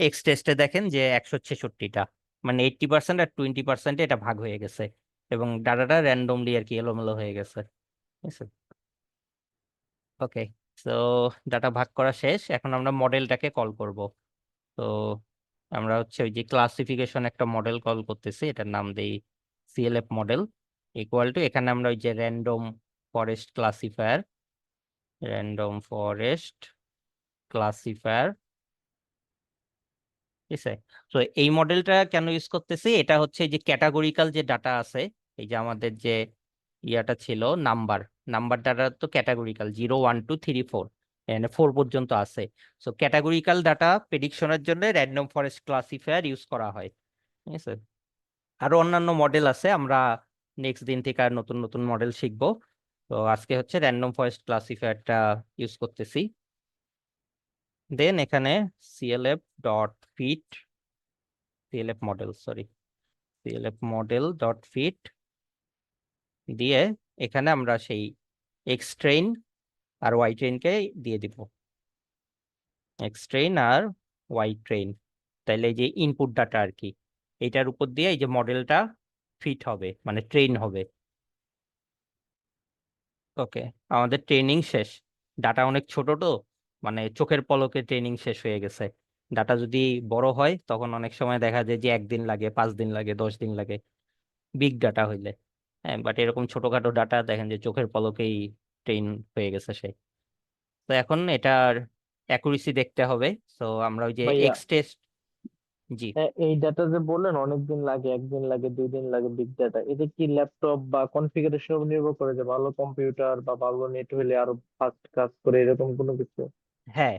এক্স টেস্টে দেখেন যে 166টা, মানে 80% আর 20% এটা ভাগ হয়ে গেছে, এবং ডাটাটা র্যান্ডমলি আর কি এলোমেলো হয়ে গেছে, ঠিক আছে। ওকে, তো ডাটা ভাগ করা শেষ, এখন আমরা মডেলটাকে কল করব। তো আমরা হচ্ছে ওই যে ক্লাসিফিকেশন একটা মডেল কল করতেছি, এটার নাম দেই সিএলএফ মডেল, ইকুয়াল টু এখানে আমরা ওই যে র্যান্ডম ফরেস্ট ক্লাসিফায়ার, ঠিক আছে। তো এই মডেলটা কেন ইউজ করতেছি, এটা হচ্ছে এই যে ক্যাটাগরিক্যাল যে ডাটা আছে, এই যে আমাদের যে ইয়াটা ছিল নাম্বার, নাম্বার ডাটা তো ক্যাটাগরিক্যাল 0 1 2 3 4, এখানে 4 পর্যন্ত আছে। সো ক্যাটাগরিক্যাল ডাটা প্রেডিকশনের জন্য র্যান্ডম ফরেস্ট ক্লাসিফায়ার ইউজ করা হয়, ঠিক আছে। আরো অন্যান্য মডেল আছে, আমরা নেক্সট দিন থেকে আর নতুন নতুন মডেল শিখবো। তো আজকে হচ্ছে র্যান্ডম ফরেস্ট ক্লাসিফায়ারটা ইউজ করতেছি। দেন এখানে CLF dot fit, CLF model sorry, CLF model dot fit দিয়ে এখানে আমরা সেই এক্স ট্রেন আর ওয়াই ট্রেনকে দিয়ে দিব, এক্স ট্রেন আর ওয়াই ট্রেন। তাইলে এই যে ইনপুট ডাটা আর কি, এটার উপর দিয়ে এই যে মডেলটা ফিট হবে, মানে ট্রেন হবে। ওকে, আমাদের ট্রেনিং শেষ। ডাটা অনেক ছোট তো, মানে চোখের পলকে ট্রেনিং শেষ হয়ে গেছে। ডাটা যদি বড় হয় তখন অনেক সময় দেখা যায় যে 1 দিন লাগে, 5 দিন লাগে, 10 দিন লাগে, বিগ ডাটা হইলে। হ্যাঁ, বাট এরকম ছোটখাটো ডাটা দেখেন যে চোখের পলকেই ট্রেন হয়ে গেছে সে। তো এখন এটার অ্যাকুরেসি দেখতে হবে। তো আমরা ওই যে ভাইয়া, এক্স টেস্ট। জি এই ডাটা যে বললেন একদিন লাগে, 2 দিন লাগে বিগ ডাটা, এটা কি ল্যাপটপ বা কনফিগারেশন উপর নির্ভর করে, যে ভালো কম্পিউটার বা ভালো নেট হলে আরো ফাস্ট কাজ করে এরকম কোনো কিছু? হ্যাঁ,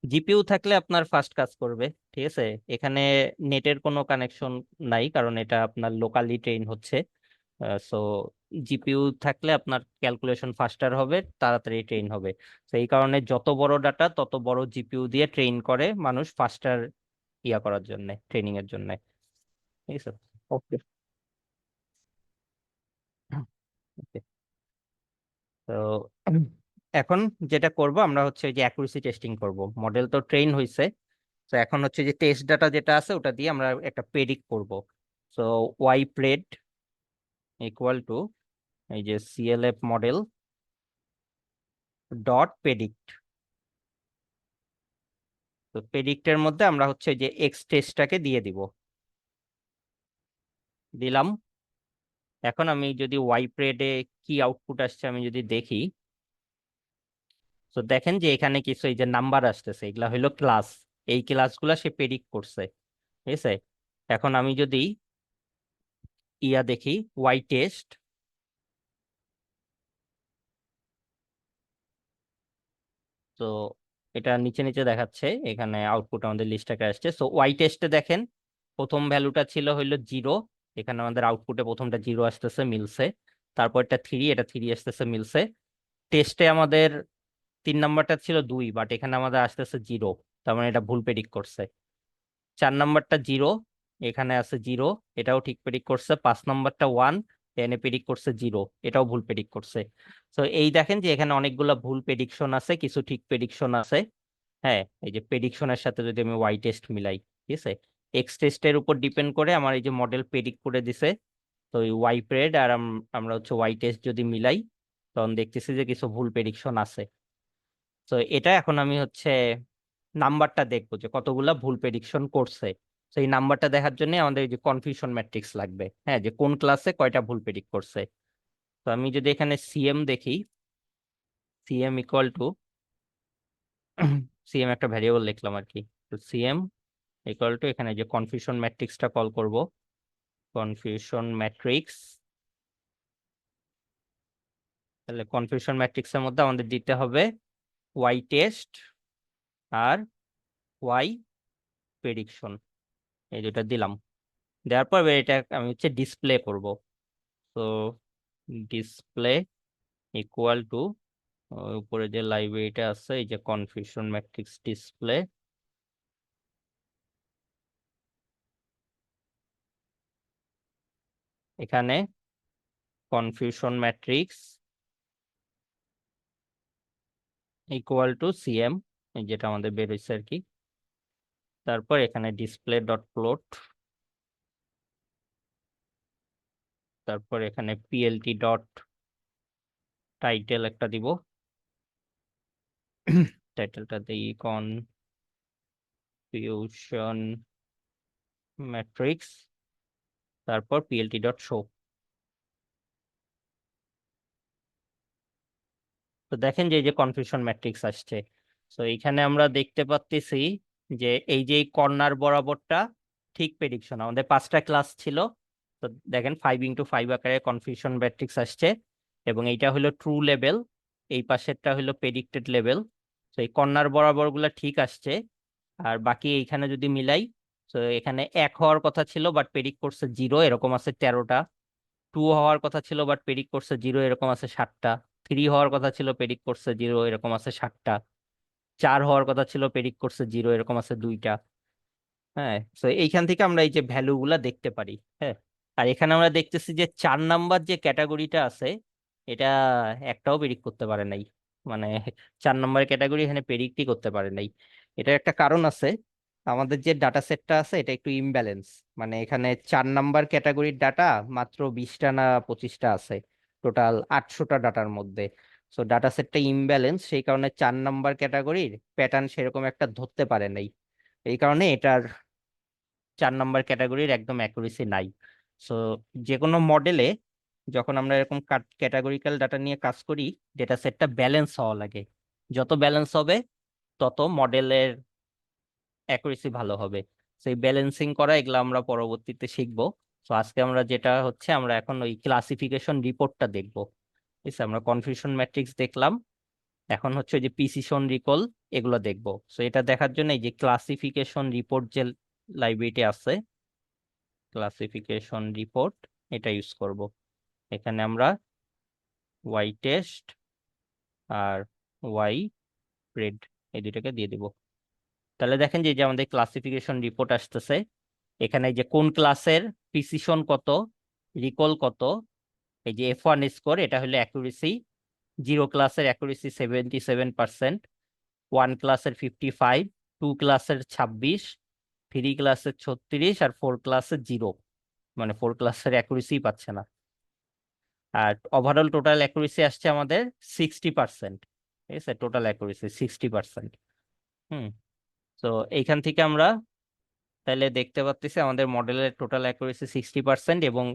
জিপিইউ থাকলে আপনার ফাস্ট কাজ করবে। ঠিক আছে, এখানে নেটের কোনো কানেকশন নাই কারণ এটা আপনার লোকালি ট্রেন হচ্ছে। সো জিপিইউ থাকলে আপনার ক্যালকুলেশন ফাস্টার হবে, তাড়াতাড়ি ট্রেন হবে। তো এই কারণে যত বড় ডাটা তত বড় জিপিইউ দিয়ে ট্রেন করে মানুষ ফাস্টার ইয়া করার জন্য, ট্রেনিং এর জন্য। ঠিক আছে। ওকে। Okay. তো এখন যেটা করব আমরা হচ্ছে যে অ্যাকুরেসি টেস্টিং করব। মডেল তো ট্রেন হয়েছে, তো এখন হচ্ছে যে টেস্ট ডাটা যেটা আছে ওটা দিয়ে আমরা একটা প্রেডিক্ট করব। So Y pred equal to এই যে সিএলএফ মডেল ডট প্রেডিক্ট। তো প্রেডিক্টের মধ্যে আমরা হচ্ছে যে এক্স টেস্টটাকে দিয়ে দিব, দিলাম। এখন আমি যদি ওয়াই প্রেডে কি আউটপুট আসছে আমি যদি দেখি, তো দেখেন যে এখানে কিছু এই যে নাম্বার আসতেছে, এগুলা হলো ক্লাস। এই ক্লাসগুলা সে প্রেডিক্ট করছে। ঠিক আছে, এখন আমি যদি ইয়া দেখি ওয়াই টেস্ট, তো এটা নিচে নিচে দেখাচ্ছে, এখানে আউটপুট আমাদের লিস্টটাকে আসছে। সো ওয়াই টেস্টে দেখেন প্রথম ভ্যালুটা ছিল হইলো 0, এখানে আমাদের আউটপুটে প্রথমটা 0 আসতেছে, মিলছে। তারপর এটা 3, এটা 3 আসতেছে, মিলছে। টেস্টে আমাদের 3 নাম্বারটা ছিল 2, বাট এখানে আমাদের আসতেছে 0, তার মানে এটা ভুল প্রেডিক্ট করছে। 4 নাম্বারটা 0, এখানে আছে 0, এটাও ঠিক প্রেডিক্ট করছে। 5 নাম্বারটা 1, এখানে প্রেডিক্ট করছে 0, এটাও ভুল প্রেডিক্ট করছে। তো এই দেখেন যে এখানে অনেকগুলা ভুল প্রেডিকশন আছে, কিছু ঠিক প্রেডিকশন আছে। হ্যাঁ, এই যে প্রেডিকশনের সাথে যদি আমি ওয়াই টেস্ট মিলাই, ঠিক আছে, এক্স টেস্টের উপর ডিপেন্ড করে আমার এই যে মডেল প্রেডিক্ট করে দিছে। তো এই ওয়াই প্রেড আর আমরা হচ্ছে ওয়াই টেস্ট যদি মিলাই, তখন দেখতেছি যে কিছু ভুল প্রেডিকশন আছে। তো এটা এখন আমি হচ্ছে নাম্বারটা দেখবো যে কতগুলা ভুল প্রেডিকশন করছে। তো এই নাম্বারটা দেখার জন্য আমাদের এই যে কনফিউশন ম্যাট্রিক্স লাগবে, হ্যাঁ, যে কোন ক্লাসে কয়টা ভুল প্রেডিক্ট করছে। তো আমি যদি এখানে সিএম দেখি, সিএম ইকুয়াল টু সিএম একটা ভ্যারিয়েবল লিখলাম আর কি। তো সিএম ইকুয়াল টু এখানে যে কনফিউশন ম্যাট্রিক্সটা কল করব, কনফিউশন ম্যাট্রিক্স। তাহলে কনফিউশন ম্যাট্রিক্সের মধ্যে আমাদের দিতে হবে ওয়াই টেস্ট আর ওয়াই প্রেডিকশন, এই দুটা দিলাম। দেওয়ার পর এটা আমি হচ্ছে ডিসপ্লে করব। তো ডিসপ্লে ইকুয়াল টু উপরে যে লাইব্রেরিটা আছে এই যে কনফিউশন ম্যাট্রিক্স ডিসপ্লে, এখানে confusion matrix equal to CM, যেটা আমাদের বের হয়েছে আর কি। তারপর এখানে ডিসপ্লে ডট প্লট, তারপর এখানে পিএলটি ডট টাইটেল একটা দিব। টাইটেলটা দিই কনফিউশন ম্যাট্রিক্স, তারপর পিএলটি ডট শো। তো দেখেন যে এই যে কনফিউশন ম্যাট্রিক্স আসছে। তো এইখানে আমরা দেখতে পাচ্ছি যে এই যে কর্নার বরাবরটা ঠিক প্রেডিকশন, আমাদের 5টা ক্লাস ছিল। তো দেখেন 5x5 আকারে কনফিউশন ম্যাট্রিক্স আসছে, এবং এইটা হলো ট্রু লেভেল, এই পাশেরটা হলো প্রেডিক্টেড লেভেল। তো এই কর্নার বরাবর গুলা ঠিক আসছে। আর বাকি এইখানে যদি মিলাই, তো এখানে 1 হওয়ার কথা ছিল বাট প্রেডিক্ট করছে 0, এরকম আছে 13টা। 2 হওয়ার কথা ছিল বাট প্রেডিক্ট করছে 0, এরকম আছে 7টা। 3 হওয়ার কথা ছিল প্রেডিক্ট করছে 0, এরকম আছে 7টা। 4 হওয়ার কথা ছিল প্রেডিক্ট করছে 0, এরকম আছে 2টা। হ্যাঁ, তো এইখান থেকে আমরা এই যে ভ্যালু গুলা দেখতে পারি। হ্যাঁ, আর এখানে আমরা দেখতেছি যে 4 নাম্বার যে ক্যাটাগরিটা আছে এটা একটাও প্রেডিক্ট করতে পারে নাই, মানে 4 নাম্বার ক্যাটাগরি এখানে প্রেডিক্টই করতে পারে নাই। এটার একটা কারণ আছে, আমাদের যে ডাটা সেটটা আছে এটা একটু ইমব্যালেন্স। মানে এখানে 4 নাম্বার ক্যাটাগরির ডাটা মাত্র 20টা না 25টা আছে টোটাল 800টা ডাটার মধ্যে। সো ডাটা সেটটা ইমব্যালেন্স, সেই কারণে 4 নাম্বার ক্যাটাগরির প্যাটার্ন সেরকম একটা ধরতে পারে নাই। এই কারণে এটার 4 নাম্বার ক্যাটাগরির একদম অ্যাকুরেসি নাই। সো যে কোনো মডেলে যখন আমরা এরকম ক্যাটাগরিক্যাল ডাটা নিয়ে কাজ করি, ডেটা সেটটা ব্যালেন্স হওয়া লাগে। যত ব্যালেন্স হবে তত মডেলের অ্যাকুরেসি ভালো হবে। সেই ব্যালেন্সিং করা এগুলো আমরা পরবর্তীতে শিখবো। তো আজকে আমরা যেটা হচ্ছে, আমরা এখন ওই ক্লাসিফিকেশন রিপোর্টটা দেখবো। ঠিক আছে, আমরা কনফিউশন ম্যাট্রিক্স দেখলাম, এখন হচ্ছে ওই যে প্রিসিশন রিকল এগুলো দেখবো। সো এটা দেখার জন্য এই যে ক্লাসিফিকেশন রিপোর্ট যে লাইব্রেরিটি আছে, ক্লাসিফিকেশন রিপোর্ট, এটা ইউজ করব। এখানে আমরা ওয়াই টেস্ট আর ওয়াই গ্রেড এই দুটাকে দিয়ে দিব। তাহলে দেখেন যে এই যে আমাদের ক্লাসিফিকেশন রিপোর্ট আসতেছে, এখানে এই যে কোন ক্লাসের প্রিসিশন কত, রিকল কত, এই যে F1 স্কোর এটা হলো অ্যাকুরেসি, 0 ক্লাসের অ্যাকুরেসি 77%, 1 ক্লাসের 55, 2 ক্লাসের 26, 3 ক্লাসের 36 আর 4 ক্লাসের 0, মানে 4 ক্লাসের অ্যাকুরেসি পাচ্ছে না। আর ওভারঅল টোটাল অ্যাকুরেসি আসছে আমাদের 60%। ঠিক আছে, টোটাল অ্যাকুরেসি 60%। তো এইখান থেকে আমরা তাহলে দেখতে পাচ্ছি আমাদের মডেলের টোটাল অ্যাকুরেসি 60% এবং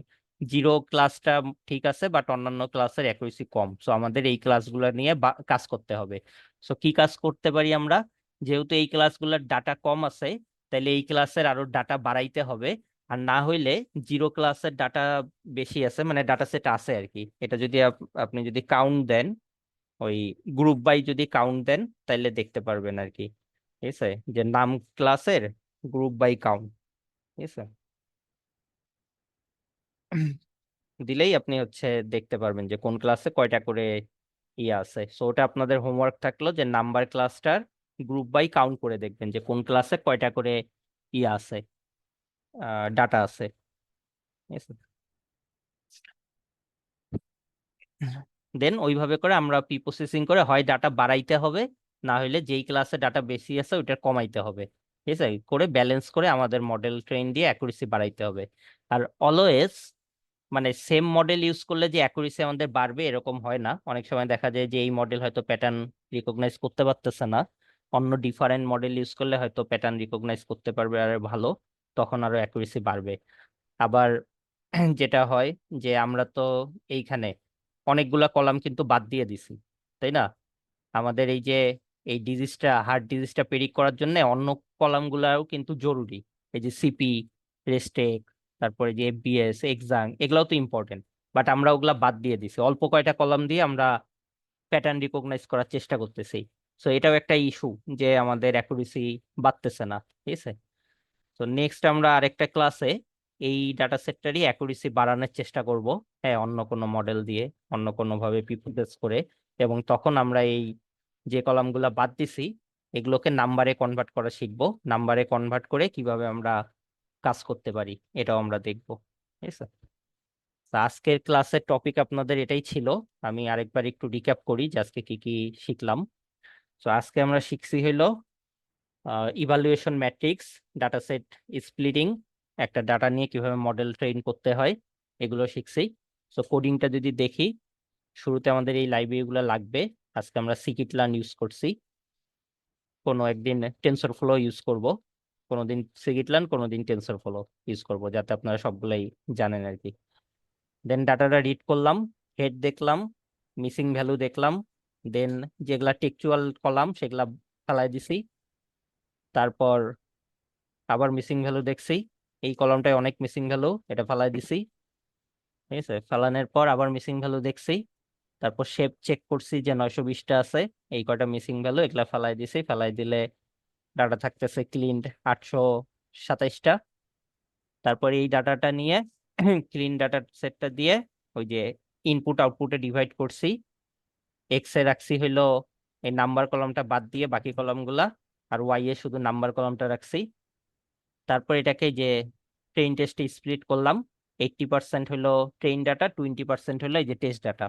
0 ক্লাসটা ঠিক আছে, বাট অন্যান্য ক্লাসের অ্যাকুরেসি কম। সো আমাদের এই ক্লাসগুলো নিয়ে কাজ করতে হবে। সো কি কাজ করতে পারি আমরা, যেহেতু এই ক্লাসগুলোর ডাটা কম আছে, তাহলে এই ক্লাসের আরো ডাটা বাড়াইতে হবে। আর না হইলে 0 ক্লাসের ডাটা বেশি আছে, মানে ডাটা সেট আছে আর কি, এটা যদি আপনি যদি কাউন্ট দেন, ওই গ্রুপ বাই যদি কাউন্ট দেন, তাহলে দেখতে পারবেন আর কি। ঠিক আছে, যে নাম ক্লাসের গ্রুপ বাই কাউন্ট, ঠিক আছে, দিলেই আপনি হচ্ছে দেখতে পারবেন যে কোন ক্লাসে কয়টা করে ইয়ে আছে। সো ওটা আপনাদের হোমওয়ার্ক থাকলো যে নাম্বার ক্লাসটার গ্রুপ বাই কাউন্ট করে দেখবেন যে কোন ক্লাসে কয়টা করে ইয়ে আছে, ডাটা আছে। ঠিক আছে, দেন ওইভাবে করে আমরা প্রি প্রসেসিং করে হয় ডাটা বাড়াইতে হবে, না হলে যেই ক্লাসে ডাটা বেশি আছে ওইটা কমাইতে হবে। ঠিক আছে, করে ব্যালেন্স করে আমাদের মডেল ট্রেন দিয়ে অ্যাকুরেসি বাড়াইতে হবে। আর অলওয়েজ মানে সেম মডেল ইউজ করলে যে অ্যাকুরেসি আমাদের বাড়বে এরকম হয় না। অনেক সময় দেখা যায় যে এই মডেল হয়তো প্যাটার্ন রিকগনাইজ করতে পারতেছে না, অন্য ডিফারেন্ট মডেল ইউজ করলে হয়তো প্যাটার্ন রিকগনাইজ করতে পারবে আর ভালো, তখন আরো অ্যাকুরেসি বাড়বে। আবার যেটা হয় যে আমরা তো এইখানে অনেকগুলা কলাম কিন্তু বাদ দিয়ে দিছি, তাই না? আমাদের এই যে এই ডিজিজটা, হার্ট ডিজিজটা প্রেডিক্ট করার জন্য অন্য কলাম গুলাও কিন্তু জরুরি। এই যে সিপি, রেস্টেক, তারপরে যে এফবিএস, এক্সাম, এগুলাও তো ইম্পর্টেন্ট, বাট আমরা ওগুলা বাদ দিয়ে দিছি। অল্প কয়টা কলাম দিয়ে আমরা প্যাটার্ন রিকগনাইজ করার চেষ্টা করতেছি। সো এটাও একটা ইস্যু যে আমাদের অ্যাকুরেসি বাড়তেছে না। ঠিক আছে, তো নেক্সট আমরা আরেকটা ক্লাসে এই ডাটা সেটটারই অ্যাকুরেসি বাড়ানোর চেষ্টা করব, হ্যাঁ, অন্য কোনো মডেল দিয়ে, অন্য কোনো ভাবে প্রিপ্রসেস করে। এবং তখন আমরা এই যে কলামগুলো বাদ দিছি এগুলোকে নাম্বারে কনভার্ট করা শিখবো, নাম্বারে কনভার্ট করে কিভাবে আমরা কাজ করতে পারি এটাও আমরা দেখবো। ঠিক আছে, তো আজকের ক্লাসের টপিক আপনাদের এটাই ছিল। আমি আরেকবার একটু রিক্যাপ করি যে আজকে কি কি শিখলাম। তো আজকে আমরা শিখছি হইলো evaluation matrix, data set splitting, একটা ডাটা নিয়ে কিভাবে মডেল ট্রেন করতে হয়, এগুলো শিখছি। সো কোডিংটা যদি দেখি, শুরুতে আমাদের এই লাইব্রেরিগুলো লাগবে। আজকে আমরা scikit-learn ইউজ করছি, কোনো একদিন টেনসরফ্লো ইউজ করব, কোনোদিন scikit-learn, কোনোদিন টেনসরফ্লো ইউজ করব, যাতে আপনারা সবগুলাই জানেন আর কি। দেন ডাটাটা রিড করলাম, হেড দেখলাম, মিসিং ভ্যালু দেখলাম, দেন যেগুলা টেক্সচুয়াল কলাম সেগুলা ফেলাই দিছি। তারপর আবার মিসিং ভ্যালু দেখছি, এই কলামটায় অনেক মিসিং ভ্যালু, এটা ফালাই দিছি। ঠিক আছে, ফালানোর পর আবার মিসিং ভ্যালু দেখছি, তারপর শেপ চেক করছি যে 920টা আছে, এই কয়টা মিসিং ভ্যালু, এগুলা ফালাই দিছি। ফালাই দিলে ডাটা থাকতেছে ক্লিন 827টা। তারপর এই ডাটাটা নিয়ে ক্লিন ডাটা সেটটা দিয়ে ওই যে ইনপুট আউটপুটে ডিভাইড করছি। এক্স এ রাখছি হইলো এই নাম্বার কলামটা বাদ দিয়ে বাকি কলামগুলা, আর ওয়াই এ শুধু নাম্বার কলামটা রাখছি। তারপর এটাকে যে ট্রেইন টেস্টে স্প্লিট করলাম, 80% হলো ট্রেইন ডাটা, 20% হলো এই যে টেস্ট ডাটা।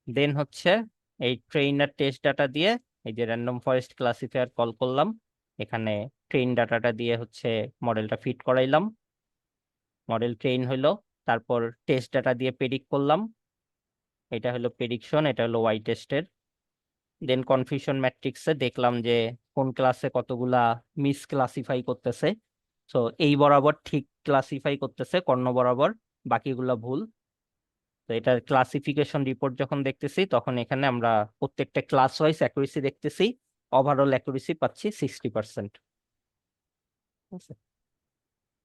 দেন হচ্ছে এই ট্রেইন আর টেস্ট ডাটা দিয়ে এই যে র্যান্ডম ফরেস্ট ক্লাসিফায়ার কল করলাম, এখানে ট্রেইন ডাটাটা দিয়ে হচ্ছে মডেলটা ফিট করাইলাম, মডেল ট্রেইন হইলো। তারপর টেস্ট ডাটা দিয়ে প্রেডিক্ট করলাম, এটা হলো প্রেডিকশন, এটা হলো ওয়াই টেস্টের। দেন কনফিউশন ম্যাট্রিক্সে দেখলাম যে কোন ক্লাসে কতগুলা মিস ক্লাসিফাই করতেছে। তো এই বরাবর ঠিক ক্লাসিফাই করতেছে কর্ণ বরাবর, বাকিগুলা ভুল। তো এটার ক্লাসিফিকেশন রিপোর্ট যখন দেখতেছি তখন এখানে আমরা প্রত্যেকটা ক্লাস ওয়াইজ অ্যাকুরেসি দেখতেছি, ওভারঅল অ্যাকুরেসি পাচ্ছি 60%।